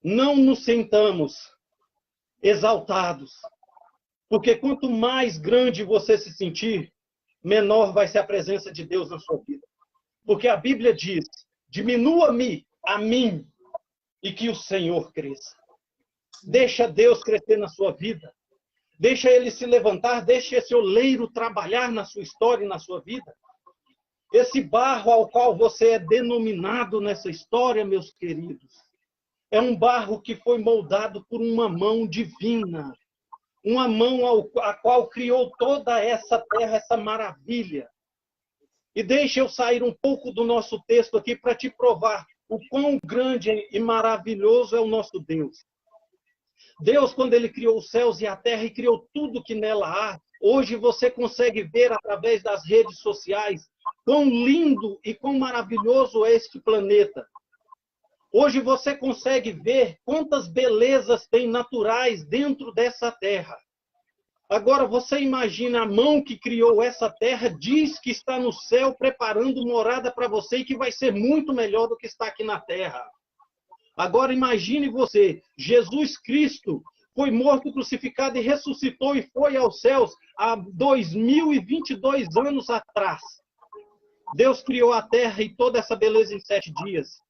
Não nos sentamos exaltados, porque quanto mais grande você se sentir, menor vai ser a presença de Deus na sua vida. Porque a Bíblia diz: diminua-me a mim e que o Senhor cresça. Deixa Deus crescer na sua vida. Deixa Ele se levantar, deixa esse oleiro trabalhar na sua história e na sua vida. Esse barro ao qual você é denominado nessa história, meus queridos, é um barro que foi moldado por uma mão divina. Uma mão a qual criou toda essa terra, essa maravilha. E deixa eu sair um pouco do nosso texto aqui para te provar o quão grande e maravilhoso é o nosso Deus. Deus, quando ele criou os céus e a terra e criou tudo que nela há, hoje você consegue ver através das redes sociais quão lindo e quão maravilhoso é este planeta. Hoje você consegue ver quantas belezas tem naturais dentro dessa terra. Agora você imagina a mão que criou essa terra, diz que está no céu preparando morada para você e que vai ser muito melhor do que está aqui na terra. Agora imagine você, Jesus Cristo foi morto, crucificado e ressuscitou e foi aos céus há 2022 anos atrás. Deus criou a terra e toda essa beleza em 7 dias.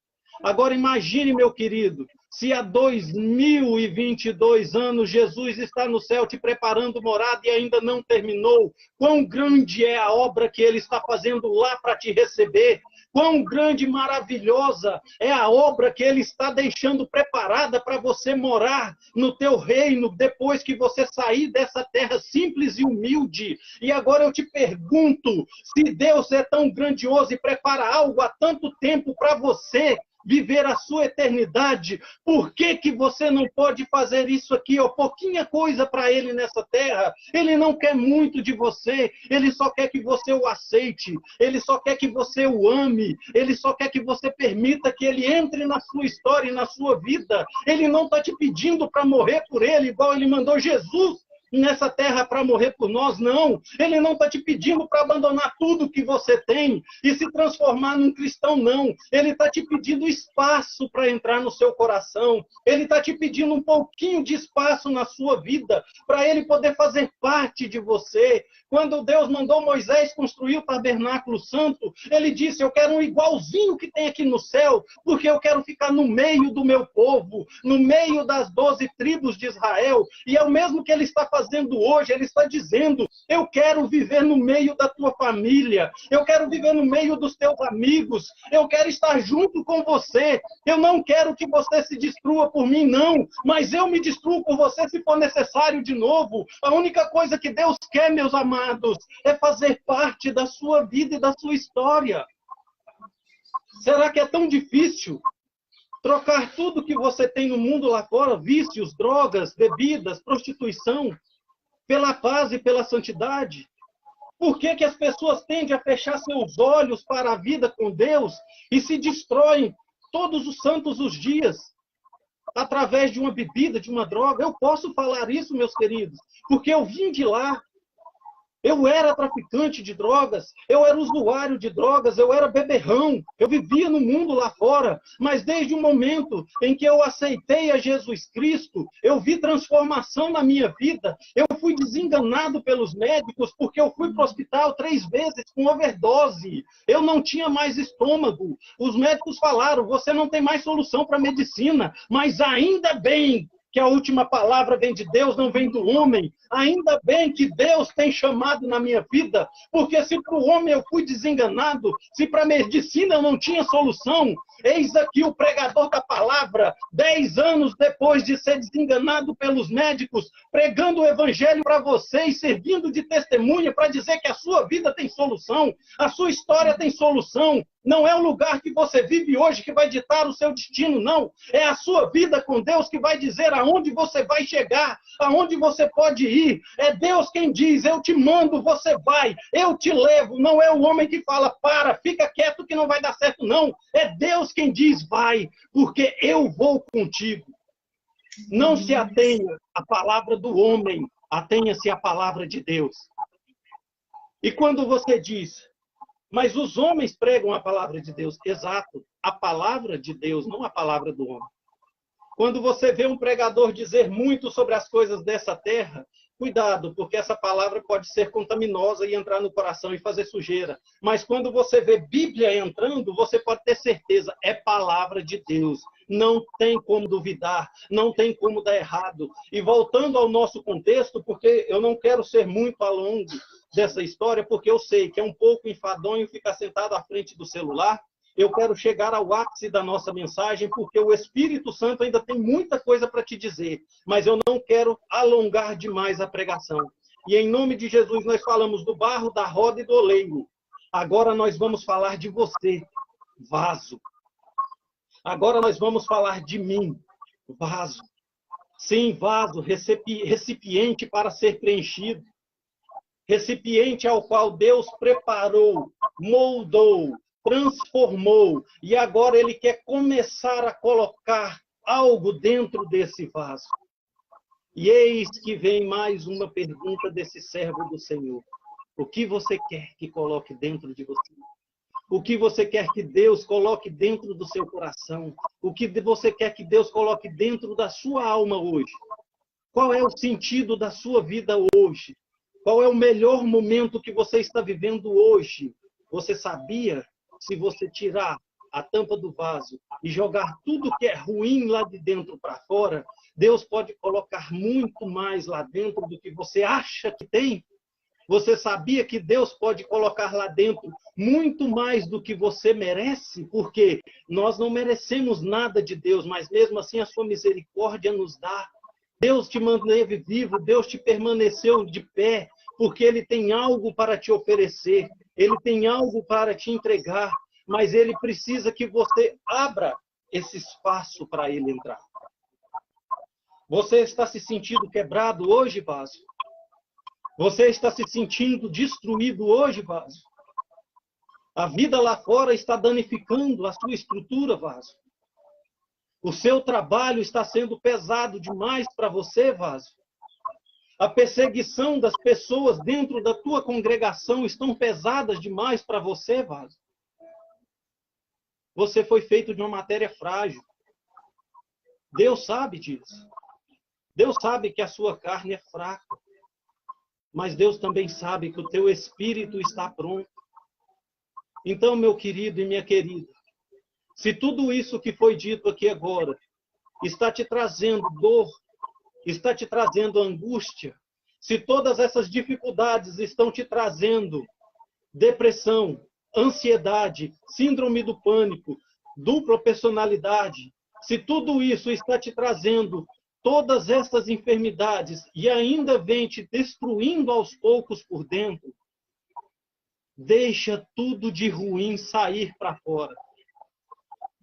Agora imagine, meu querido, se há 2022 anos Jesus está no céu te preparando morada e ainda não terminou, quão grande é a obra que Ele está fazendo lá para te receber, quão grande e maravilhosa é a obra que Ele está deixando preparada para você morar no teu reino, depois que você sair dessa terra simples e humilde. E agora eu te pergunto, se Deus é tão grandioso e prepara algo há tanto tempo para você, viver a sua eternidade, por que que você não pode fazer isso aqui, ó, pouquinha coisa para Ele nessa terra? Ele não quer muito de você, Ele só quer que você o aceite, Ele só quer que você o ame, Ele só quer que você permita que Ele entre na sua história e na sua vida. Ele não está te pedindo para morrer por Ele, igual Ele mandou Jesus nessa terra para morrer por nós, não. Ele não está te pedindo para abandonar tudo que você tem e se transformar num cristão, não. Ele está te pedindo espaço para entrar no seu coração. Ele está te pedindo um pouquinho de espaço na sua vida para ele poder fazer parte de você. Quando Deus mandou Moisés construir o tabernáculo santo, ele disse, eu quero um igualzinho que tem aqui no céu, porque eu quero ficar no meio do meu povo, no meio das 12 tribos de Israel. E é o mesmo que ele está fazendo hoje. Ele está dizendo, eu quero viver no meio da tua família, eu quero viver no meio dos teus amigos, eu quero estar junto com você. Eu não quero que você se destrua por mim, não, mas eu me destruo por você se for necessário de novo. A única coisa que Deus quer, meus amados, é fazer parte da sua vida e da sua história. Será que é tão difícil trocar tudo que você tem no mundo lá fora, vícios, drogas, bebidas, prostituição, pela paz e pela santidade? Por que que as pessoas tendem a fechar seus olhos para a vida com Deus e se destroem todos os santos os dias através de uma bebida, de uma droga? Eu posso falar isso, meus queridos, porque eu vim de lá. Eu era traficante de drogas, eu era usuário de drogas, eu era beberrão, eu vivia no mundo lá fora, mas desde o momento em que eu aceitei a Jesus Cristo, eu vi transformação na minha vida, eu fui desenganado pelos médicos, porque eu fui para o hospital 3 vezes com overdose, eu não tinha mais estômago, os médicos falaram, você não tem mais solução para a medicina, mas ainda bem que a última palavra vem de Deus, não vem do homem. Ainda bem que Deus tem chamado na minha vida, porque se para o homem eu fui desenganado, se para a medicina eu não tinha solução, eis aqui o pregador da palavra, 10 anos depois de ser desenganado pelos médicos, pregando o evangelho para vocês, servindo de testemunha para dizer que a sua vida tem solução, a sua história tem solução. Não é o lugar que você vive hoje que vai ditar o seu destino, não. É a sua vida com Deus que vai dizer aonde você vai chegar, aonde você pode ir. É Deus quem diz, eu te mando, você vai, eu te levo. Não é o homem que fala, para, fica quieto que não vai dar certo, não. É Deus quem diz, vai, porque eu vou contigo. Não se atenha à palavra do homem, atenha-se à palavra de Deus. E quando você diz, mas os homens pregam a palavra de Deus. Exato, a palavra de Deus, não a palavra do homem. Quando você vê um pregador dizer muito sobre as coisas dessa terra, cuidado, porque essa palavra pode ser contaminosa e entrar no coração e fazer sujeira. Mas quando você vê Bíblia entrando, você pode ter certeza, é palavra de Deus. Não tem como duvidar, não tem como dar errado. E voltando ao nosso contexto, porque eu não quero ser muito longo dessa história, porque eu sei que é um pouco enfadonho ficar sentado à frente do celular. Eu quero chegar ao ápice da nossa mensagem, porque o Espírito Santo ainda tem muita coisa para te dizer, mas eu não quero alongar demais a pregação. E em nome de Jesus nós falamos do barro, da roda e do oleiro. Agora nós vamos falar de você, vaso. Agora nós vamos falar de mim, vaso. Sim, vaso, recipiente para ser preenchido. Recipiente ao qual Deus preparou, moldou, transformou, e agora Ele quer começar a colocar algo dentro desse vaso. E eis que vem mais uma pergunta desse servo do Senhor. O que você quer que coloque dentro de você? O que você quer que Deus coloque dentro do seu coração? O que você quer que Deus coloque dentro da sua alma hoje? Qual é o sentido da sua vida hoje? Qual é o melhor momento que você está vivendo hoje? Você sabia, se você tirar a tampa do vaso e jogar tudo que é ruim lá de dentro para fora, Deus pode colocar muito mais lá dentro do que você acha que tem? Você sabia que Deus pode colocar lá dentro muito mais do que você merece? Porque nós não merecemos nada de Deus, mas mesmo assim a sua misericórdia nos dá. Deus te manteve vivo, Deus te permaneceu de pé, porque Ele tem algo para te oferecer, Ele tem algo para te entregar, mas Ele precisa que você abra esse espaço para Ele entrar. Você está se sentindo quebrado hoje, vaso? Você está se sentindo destruído hoje, vaso? A vida lá fora está danificando a sua estrutura, vaso. O seu trabalho está sendo pesado demais para você, vaso. A perseguição das pessoas dentro da tua congregação estão pesadas demais para você, vaso? Você foi feito de uma matéria frágil. Deus sabe disso. Deus sabe que a sua carne é fraca. Mas Deus também sabe que o teu espírito está pronto. Então, meu querido e minha querida, se tudo isso que foi dito aqui agora está te trazendo dor, está te trazendo angústia, se todas essas dificuldades estão te trazendo depressão, ansiedade, síndrome do pânico, dupla personalidade, se tudo isso está te trazendo todas essas enfermidades e ainda vem te destruindo aos poucos por dentro, deixa tudo de ruim sair para fora.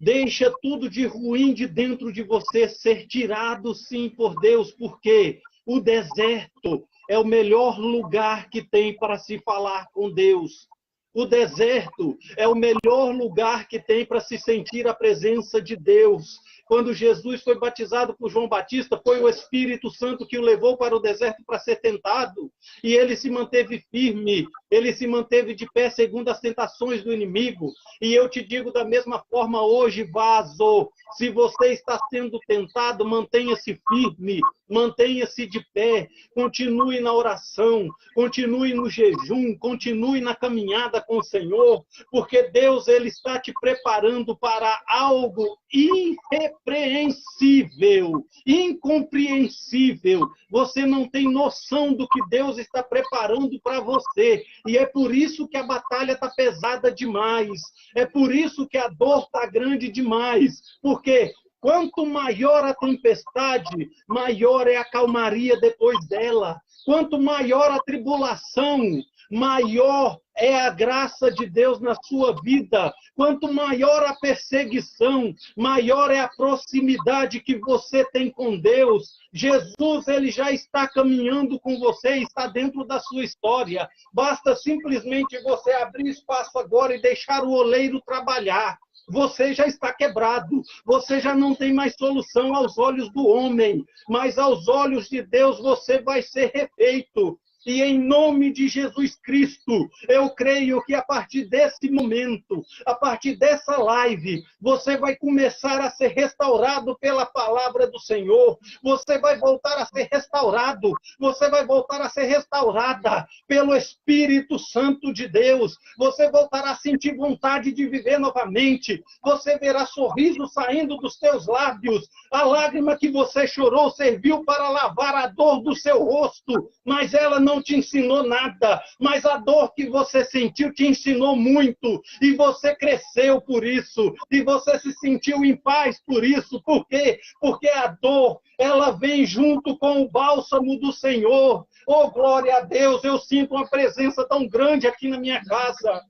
Deixa tudo de ruim de dentro de você ser tirado, sim, por Deus, porque o deserto é o melhor lugar que tem para se falar com Deus. O deserto é o melhor lugar que tem para se sentir a presença de Deus. Quando Jesus foi batizado por João Batista, foi o Espírito Santo que o levou para o deserto para ser tentado. E ele se manteve firme, ele se manteve de pé segundo as tentações do inimigo. E eu te digo da mesma forma hoje, vaso, se você está sendo tentado, mantenha-se firme, mantenha-se de pé, continue na oração, continue no jejum, continue na caminhada com o Senhor, porque Deus ele está te preparando para algo irrepreensível, incompreensível. Você não tem noção do que Deus está preparando para você. E é por isso que a batalha está pesada demais. É por isso que a dor está grande demais. Porque quanto maior a tempestade, maior é a calmaria depois dela. Quanto maior a tribulação, maior é a graça de Deus na sua vida. Quanto maior a perseguição, maior é a proximidade que você tem com Deus. Jesus, ele já está caminhando com você, está dentro da sua história. Basta simplesmente você abrir espaço agora e deixar o oleiro trabalhar. Você já está quebrado, você já não tem mais solução aos olhos do homem, mas aos olhos de Deus você vai ser refeito. E em nome de Jesus Cristo, eu creio que a partir desse momento, a partir dessa live, você vai começar a ser restaurado pela palavra do Senhor. Você vai voltar a ser restaurado. Você vai voltar a ser restaurada pelo Espírito Santo de Deus. Você voltará a sentir vontade de viver novamente. Você verá sorriso saindo dos teus lábios. A lágrima que você chorou serviu para lavar a dor do seu rosto, mas ela não te ensinou nada, mas a dor que você sentiu te ensinou muito, e você cresceu por isso, e você se sentiu em paz por isso. Por quê? Porque a dor, ela vem junto com o bálsamo do Senhor. Oh, glória a Deus, eu sinto uma presença tão grande aqui na minha casa.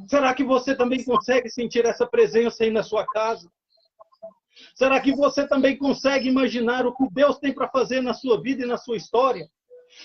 Será que você também consegue sentir essa presença aí na sua casa? Será que você também consegue imaginar o que Deus tem para fazer na sua vida e na sua história?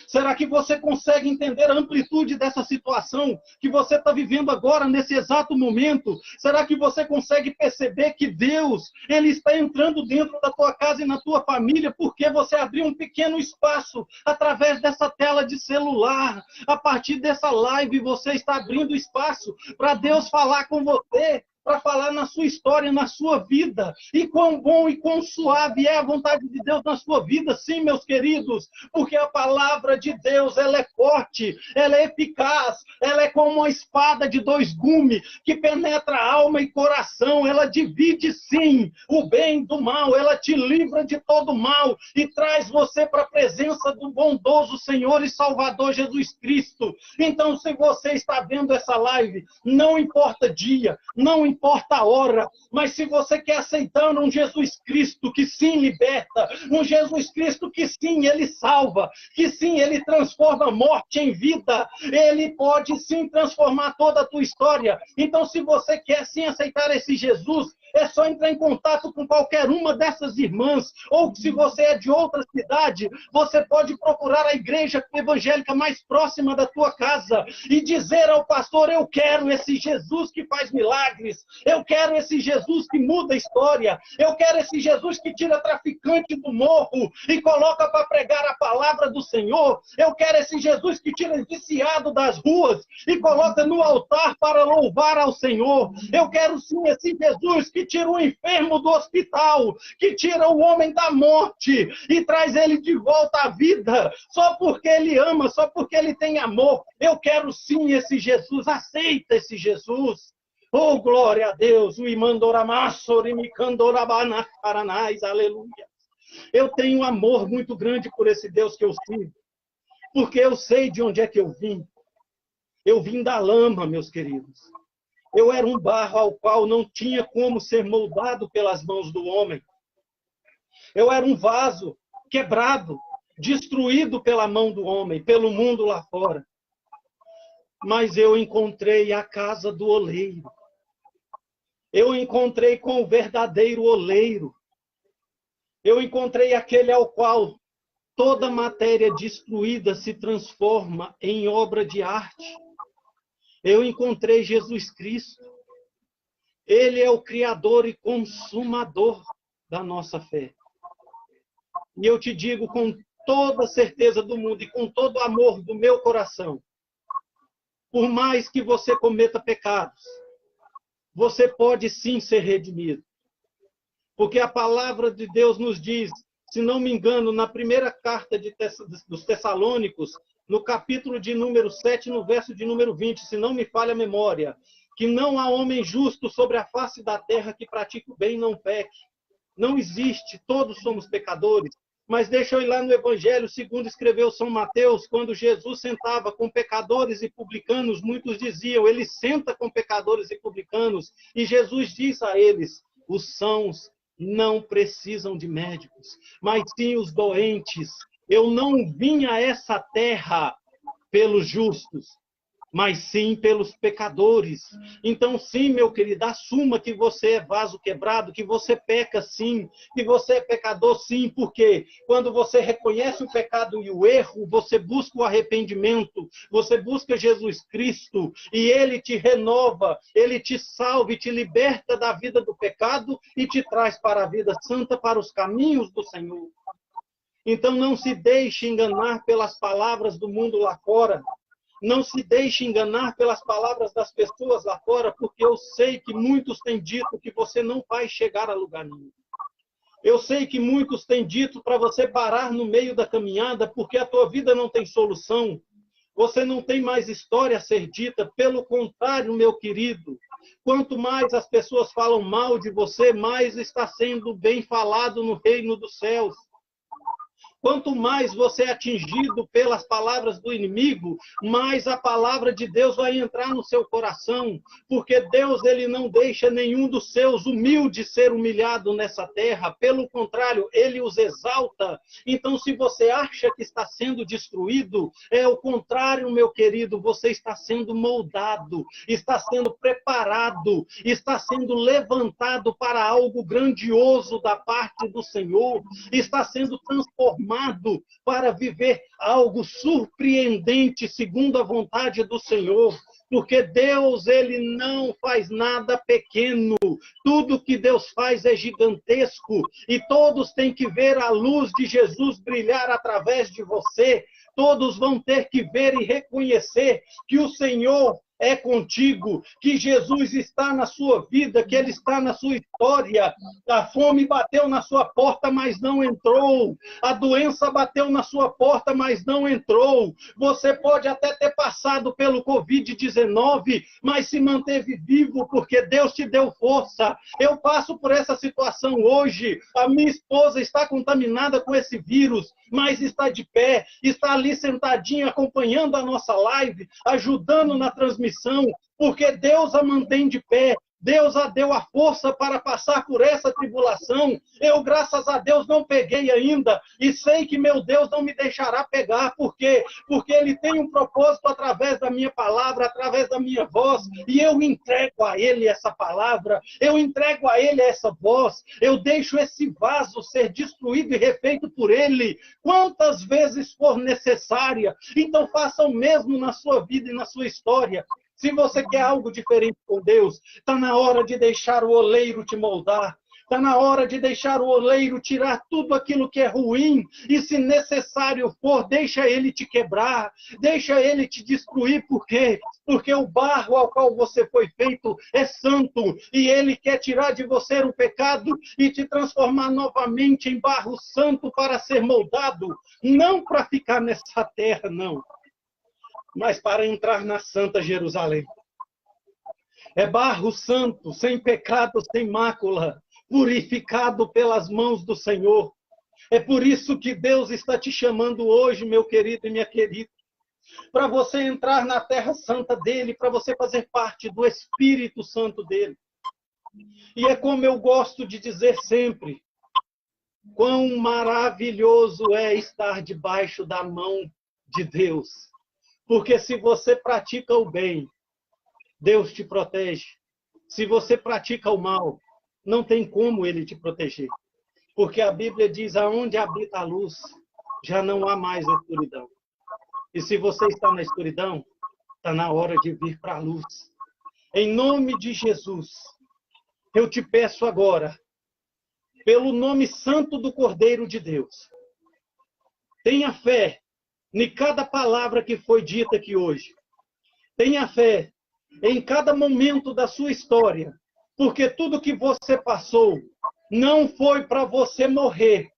Será que você consegue entender a amplitude dessa situação que você está vivendo agora, nesse exato momento? Será que você consegue perceber que Deus, ele está entrando dentro da tua casa e na tua família porque você abriu um pequeno espaço através dessa tela de celular? A partir dessa live, você está abrindo espaço para Deus falar com você, para falar na sua história, na sua vida. E quão bom e quão suave é a vontade de Deus na sua vida, sim, meus queridos, porque a palavra de Deus, ela é forte, ela é eficaz, ela é como uma espada de dois gumes, que penetra alma e coração, ela divide, sim, o bem do mal, ela te livra de todo mal e traz você para a presença do bondoso Senhor e Salvador Jesus Cristo. Então, se você está vendo essa live, não importa dia, não importa a hora, mas se você quer aceitar um Jesus Cristo que sim liberta, um Jesus Cristo que sim, ele salva, que sim, ele transforma a morte em vida, ele pode sim transformar toda a tua história. Então, se você quer sim aceitar esse Jesus, é só entrar em contato com qualquer uma dessas irmãs, ou se você é de outra cidade, você pode procurar a igreja evangélica mais próxima da tua casa e dizer ao pastor: eu quero esse Jesus que faz milagres, vidas. Eu quero esse Jesus que muda a história. Eu quero esse Jesus que tira traficante do morro e coloca para pregar a palavra do Senhor. Eu quero esse Jesus que tira viciado das ruas e coloca no altar para louvar ao Senhor. Eu quero sim esse Jesus que tira o enfermo do hospital, que tira o homem da morte e traz ele de volta à vida, só porque ele ama, só porque ele tem amor. Eu quero sim esse Jesus. Aceita esse Jesus. Oh, glória a Deus. Aleluia. Eu tenho um amor muito grande por esse Deus que eu sirvo, porque eu sei de onde é que eu vim. Eu vim da lama, meus queridos. Eu era um barro ao qual não tinha como ser moldado pelas mãos do homem. Eu era um vaso quebrado, destruído pela mão do homem, pelo mundo lá fora. Mas eu encontrei a casa do oleiro. Eu encontrei com o verdadeiro oleiro. Eu encontrei aquele ao qual toda matéria destruída se transforma em obra de arte. Eu encontrei Jesus Cristo. Ele é o Criador e Consumador da nossa fé. E eu te digo com toda a certeza do mundo e com todo o amor do meu coração, por mais que você cometa pecados, você pode sim ser redimido. Porque a palavra de Deus nos diz, se não me engano, na primeira carta dos Tessalônicos, no capítulo de número 7, no verso de número 20, se não me falha a memória, que não há homem justo sobre a face da terra que pratique o bem e não peque. Não existe, todos somos pecadores. Mas deixa eu ir lá no Evangelho, segundo escreveu São Mateus, quando Jesus sentava com pecadores e publicanos, muitos diziam, ele senta com pecadores e publicanos, e Jesus diz a eles, os sãos não precisam de médicos, mas sim os doentes. Eu não vim a essa terra pelos justos, mas sim pelos pecadores. Então, sim, meu querido, assuma que você é vaso quebrado, que você peca sim, que você é pecador sim, porque quando você reconhece o pecado e o erro, você busca o arrependimento, você busca Jesus Cristo, e Ele te renova, Ele te salva e te liberta da vida do pecado e te traz para a vida santa, para os caminhos do Senhor. Então, não se deixe enganar pelas palavras do mundo lá fora. Não se deixe enganar pelas palavras das pessoas lá fora, porque eu sei que muitos têm dito que você não vai chegar a lugar nenhum. Eu sei que muitos têm dito para você parar no meio da caminhada, porque a tua vida não tem solução. Você não tem mais história a ser dita. Pelo contrário, meu querido, quanto mais as pessoas falam mal de você, mais está sendo bem falado no reino dos céus. Quanto mais você é atingido pelas palavras do inimigo, mais a palavra de Deus vai entrar no seu coração, porque Deus ele não deixa nenhum dos seus humildes ser humilhado nessa terra, pelo contrário, ele os exalta. Então, se você acha que está sendo destruído, é o contrário, meu querido, você está sendo moldado, está sendo preparado, está sendo levantado para algo grandioso da parte do Senhor, está sendo transformado para viver algo surpreendente segundo a vontade do Senhor, porque Deus ele não faz nada pequeno, tudo que Deus faz é gigantesco, e todos têm que ver a luz de Jesus brilhar através de você, todos vão ter que ver e reconhecer que o Senhor é contigo, que Jesus está na sua vida, que Ele está na sua história. A fome bateu na sua porta, mas não entrou. A doença bateu na sua porta, mas não entrou. Você pode até ter passado pelo Covid-19, mas se manteve vivo, porque Deus te deu força. Eu passo por essa situação hoje. A minha esposa está contaminada com esse vírus, mas está de pé, está ali sentadinha, acompanhando a nossa live, ajudando na transmissão, porque Deus a mantém de pé. Deus a deu a força para passar por essa tribulação. Eu, graças a Deus, não peguei ainda. E sei que meu Deus não me deixará pegar. Por quê? Porque Ele tem um propósito através da minha palavra, através da minha voz. E eu entrego a Ele essa palavra. Eu entrego a Ele essa voz. Eu deixo esse vaso ser destruído e refeito por Ele. Quantas vezes for necessária. Então faça o mesmo na sua vida e na sua história. Se você quer algo diferente com Deus, está na hora de deixar o oleiro te moldar. Está na hora de deixar o oleiro tirar tudo aquilo que é ruim. E se necessário for, deixa ele te quebrar. Deixa ele te destruir. Por quê? Porque o barro ao qual você foi feito é santo. E ele quer tirar de você o pecado e te transformar novamente em barro santo para ser moldado. Não para ficar nessa terra, não. Mas para entrar na Santa Jerusalém. É barro santo, sem pecado, sem mácula, purificado pelas mãos do Senhor. É por isso que Deus está te chamando hoje, meu querido e minha querida, para você entrar na terra santa dele, para você fazer parte do Espírito Santo dele. E é como eu gosto de dizer sempre, quão maravilhoso é estar debaixo da mão de Deus. Porque se você pratica o bem, Deus te protege. Se você pratica o mal, não tem como ele te proteger. Porque a Bíblia diz, aonde habita a luz, já não há mais escuridão. E se você está na escuridão, está na hora de vir para a luz. Em nome de Jesus, eu te peço agora, pelo nome santo do Cordeiro de Deus, tenha fé em cada palavra que foi dita aqui hoje. Tenha fé em cada momento da sua história, porque tudo que você passou não foi para você morrer,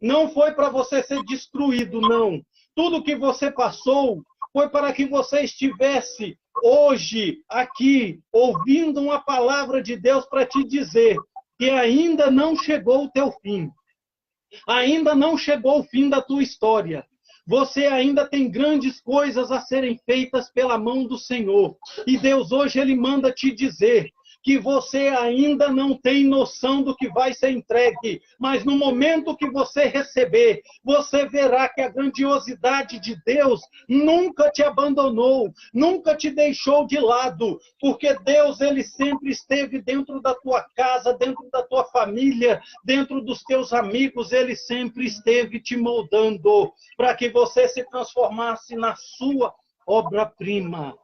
não foi para você ser destruído, não. Tudo que você passou foi para que você estivesse hoje aqui, ouvindo uma palavra de Deus para te dizer que ainda não chegou o teu fim. Ainda não chegou o fim da tua história. Você ainda tem grandes coisas a serem feitas pela mão do Senhor. E Deus hoje ele manda te dizer que você ainda não tem noção do que vai ser entregue, mas no momento que você receber, você verá que a grandiosidade de Deus nunca te abandonou, nunca te deixou de lado, porque Deus ele sempre esteve dentro da tua casa, dentro da tua família, dentro dos teus amigos, ele sempre esteve te moldando para que você se transformasse na sua obra-prima.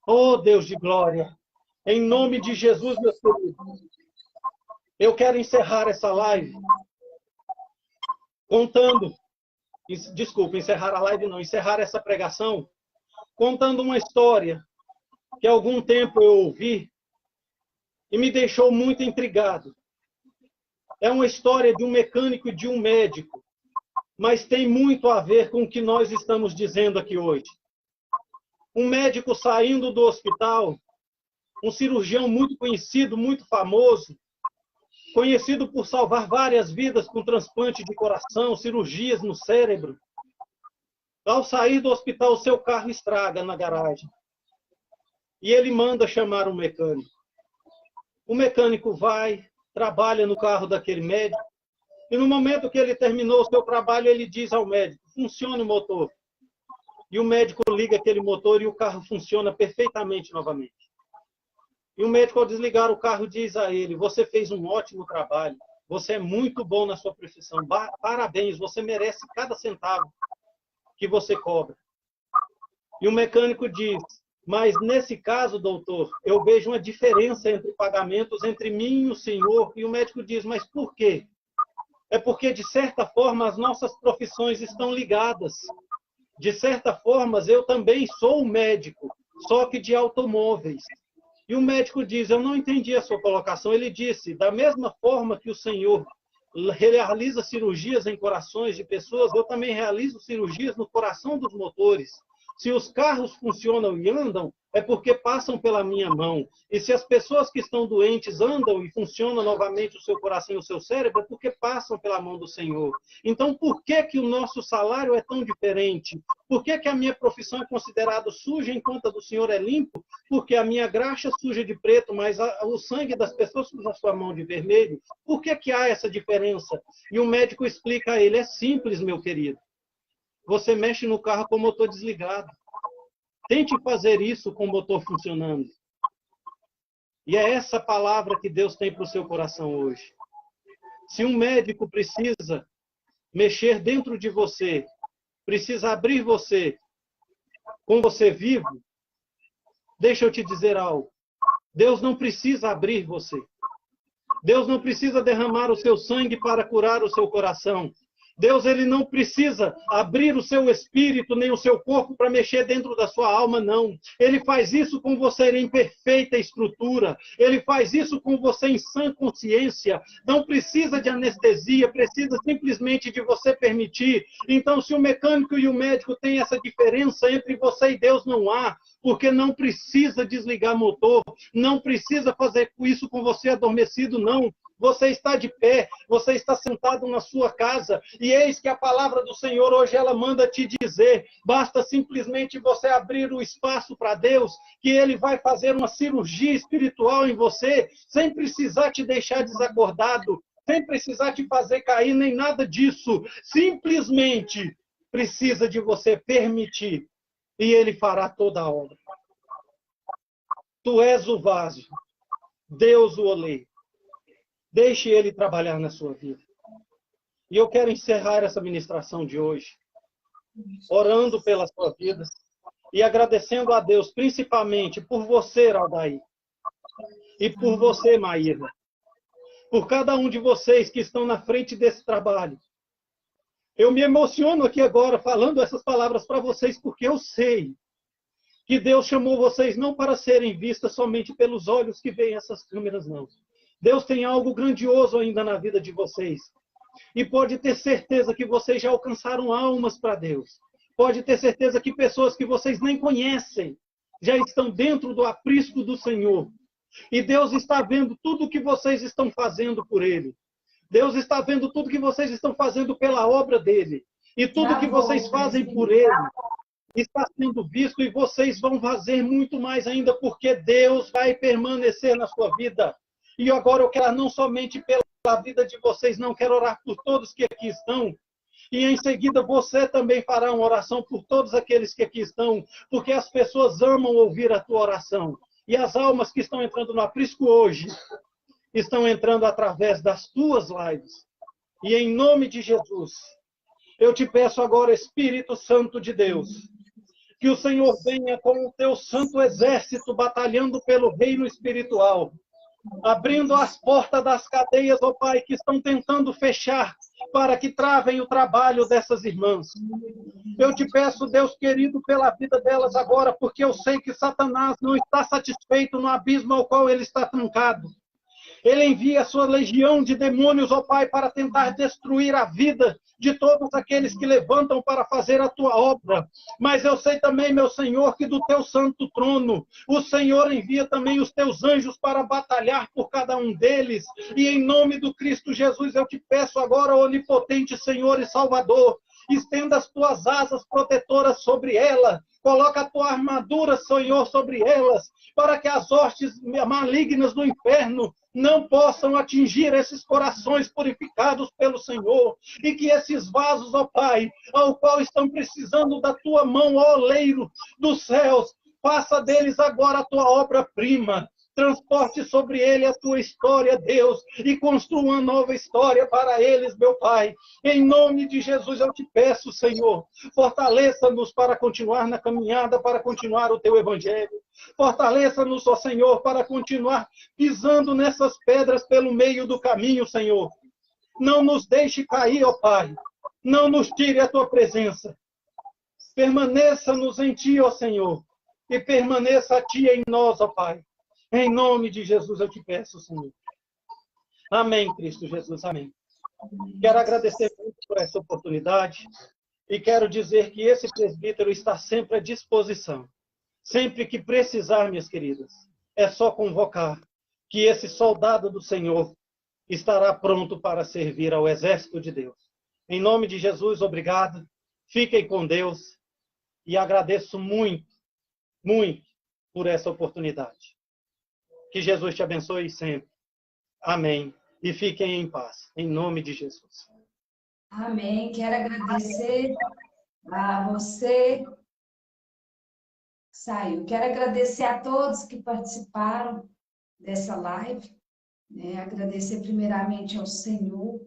Oh, Deus de glória! Em nome de Jesus, meus queridos, eu quero encerrar essa live contando, desculpa, encerrar a live não, encerrar essa pregação contando uma história que há algum tempo eu ouvi e me deixou muito intrigado. É uma história de um mecânico e de um médico, mas tem muito a ver com o que nós estamos dizendo aqui hoje. Um médico saindo do hospital, um cirurgião muito conhecido, muito famoso, conhecido por salvar várias vidas com transplante de coração, cirurgias no cérebro. Ao sair do hospital, o seu carro estraga na garagem. E ele manda chamar um mecânico. O mecânico vai, trabalha no carro daquele médico, e no momento que ele terminou o seu trabalho, ele diz ao médico, funciona o motor. E o médico liga aquele motor e o carro funciona perfeitamente novamente. E o médico, ao desligar o carro, diz a ele, você fez um ótimo trabalho, você é muito bom na sua profissão, parabéns, você merece cada centavo que você cobra. E o mecânico diz, mas nesse caso, doutor, eu vejo uma diferença entre pagamentos entre mim e o senhor. E o médico diz, mas por quê? É porque, de certa forma, as nossas profissões estão ligadas. De certa forma, eu também sou médico, só que de automóveis. E o médico diz, eu não entendi a sua colocação. Ele disse, da mesma forma que o senhor realiza cirurgias em corações de pessoas, eu também realizo cirurgias no coração dos motores. Se os carros funcionam e andam, é porque passam pela minha mão. E se as pessoas que estão doentes andam e funcionam novamente o seu coração e o seu cérebro, é porque passam pela mão do Senhor. Então, por que que o nosso salário é tão diferente? Por que que a minha profissão é considerada suja enquanto a do Senhor é limpo? Porque a minha graxa suja de preto, mas o sangue das pessoas suja a sua mão de vermelho. Por que que há essa diferença? E o médico explica a ele, é simples, meu querido. Você mexe no carro com o motor desligado. Tente fazer isso com o motor funcionando. E é essa palavra que Deus tem para o seu coração hoje. Se um médico precisa mexer dentro de você, precisa abrir você, com você vivo, Deixa eu te dizer algo. Deus não precisa abrir você. Deus não precisa derramar o seu sangue para curar o seu coração. Deus, ele não precisa abrir o seu espírito nem o seu corpo para mexer dentro da sua alma, não. Ele faz isso com você em perfeita estrutura. Ele faz isso com você em sã consciência. Não precisa de anestesia, precisa simplesmente de você permitir. Então, se o mecânico e o médico têm essa diferença entre você e Deus, não há. Porque não precisa desligar motor, não precisa fazer isso com você adormecido, não. Você está de pé, você está sentado na sua casa, e eis que a palavra do Senhor hoje ela manda te dizer, basta simplesmente você abrir o espaço para Deus, que Ele vai fazer uma cirurgia espiritual em você, sem precisar te deixar desacordado, sem precisar te fazer cair, nem nada disso. Simplesmente precisa de você permitir, e Ele fará toda a obra. Tu és o vaso, Deus o oleiro. Deixe Ele trabalhar na sua vida. E eu quero encerrar essa ministração de hoje, orando pela sua vida e agradecendo a Deus, principalmente por você, Aldair, e por você, Maíra, por cada um de vocês que estão na frente desse trabalho. Eu me emociono aqui agora falando essas palavras para vocês, porque eu sei que Deus chamou vocês não para serem vistas somente pelos olhos que veem essas câmeras, não. Deus tem algo grandioso ainda na vida de vocês. E pode ter certeza que vocês já alcançaram almas para Deus. Pode ter certeza que pessoas que vocês nem conhecem já estão dentro do aprisco do Senhor. E Deus está vendo tudo o que vocês estão fazendo por Ele. Deus está vendo tudo que vocês estão fazendo pela obra dele. E tudo que vocês fazem por Ele está sendo visto, e vocês vão fazer muito mais ainda, porque Deus vai permanecer na sua vida. E agora eu quero não somente pela vida de vocês, não quero orar por todos que aqui estão. E em seguida você também fará uma oração por todos aqueles que aqui estão, porque as pessoas amam ouvir a tua oração. E as almas que estão entrando no aprisco hoje, estão entrando através das tuas lives. E em nome de Jesus, eu te peço agora, Espírito Santo de Deus, que o Senhor venha com o teu santo exército batalhando pelo reino espiritual, abrindo as portas das cadeias, ó Pai, que estão tentando fechar para que travem o trabalho dessas irmãs. Eu te peço, Deus querido, pela vida delas agora, porque eu sei que Satanás não está satisfeito no abismo ao qual ele está trancado. Ele envia a sua legião de demônios, ó Pai, para tentar destruir a vida de todos aqueles que levantam para fazer a tua obra. Mas eu sei também, meu Senhor, que do teu santo trono, o Senhor envia também os teus anjos para batalhar por cada um deles. E em nome do Cristo Jesus, eu te peço agora, onipotente Senhor e Salvador, estenda as tuas asas protetoras sobre ela. Coloca a tua armadura, Senhor, sobre elas, para que as hostes malignas do inferno não possam atingir esses corações purificados pelo Senhor. E que esses vasos, ó Pai, ao qual estão precisando da tua mão, ó oleiro dos céus, faça deles agora a tua obra-prima. Transporte sobre ele a tua história, Deus, e construa uma nova história para eles, meu Pai. Em nome de Jesus eu te peço, Senhor, fortaleça-nos para continuar na caminhada, para continuar o teu evangelho. Fortaleça-nos, ó Senhor, para continuar pisando nessas pedras pelo meio do caminho, Senhor. Não nos deixe cair, ó Pai. Não nos tire a tua presença. Permaneça-nos em ti, ó Senhor, e permaneça a ti em nós, ó Pai. Em nome de Jesus eu te peço, Senhor. Amém, Cristo Jesus, amém. Quero agradecer muito por essa oportunidade e quero dizer que esse presbítero está sempre à disposição. Sempre que precisar, minhas queridas, é só convocar que esse soldado do Senhor estará pronto para servir ao exército de Deus. Em nome de Jesus, obrigado. Fiquem com Deus e agradeço muito, muito por essa oportunidade. Que Jesus te abençoe sempre. Amém. E fiquem em paz, em nome de Jesus. Amém. Quero agradecer a você. Saiu. Quero agradecer a todos que participaram dessa live. Agradecer primeiramente ao Senhor,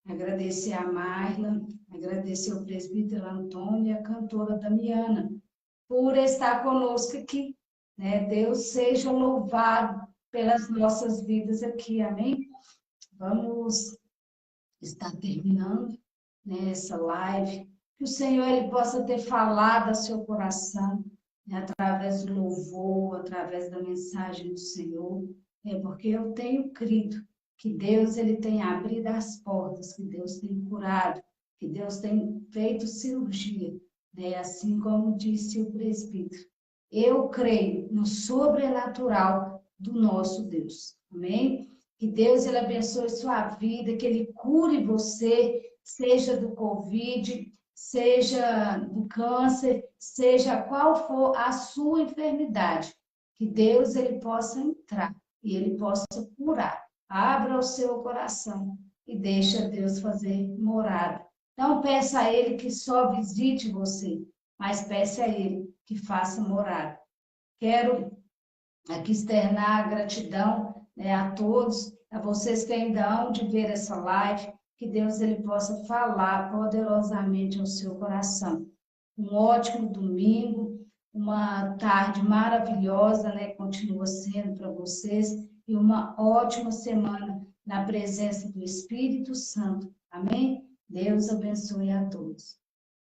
agradecer a Marla, agradecer ao presbítero Antônio e a cantora Damiana por estar conosco aqui, né? Deus seja louvado pelas nossas vidas aqui, amém? Vamos estar terminando, né, essa live. Que o Senhor ele possa ter falado ao seu coração, né, através do louvor, através da mensagem do Senhor, porque eu tenho crido que Deus ele tem abrido as portas, que Deus tem curado, que Deus tem feito cirurgia, né, assim como disse o presbítero. Eu creio no sobrenatural do nosso Deus. Amém? Que Deus ele abençoe sua vida, que ele cure você, seja do Covid, seja do câncer, seja qual for a sua enfermidade. Que Deus ele possa entrar e ele possa curar. Abra o seu coração e deixa Deus fazer morada. Não peça a ele que só visite você, mas peça a ele que faça morada. Quero aqui externar a gratidão, né, a todos, a vocês que ainda hão de ver essa live, que Deus ele possa falar poderosamente ao seu coração. Um ótimo domingo, uma tarde maravilhosa, né, continua sendo para vocês, e uma ótima semana na presença do Espírito Santo. Amém? Deus abençoe a todos.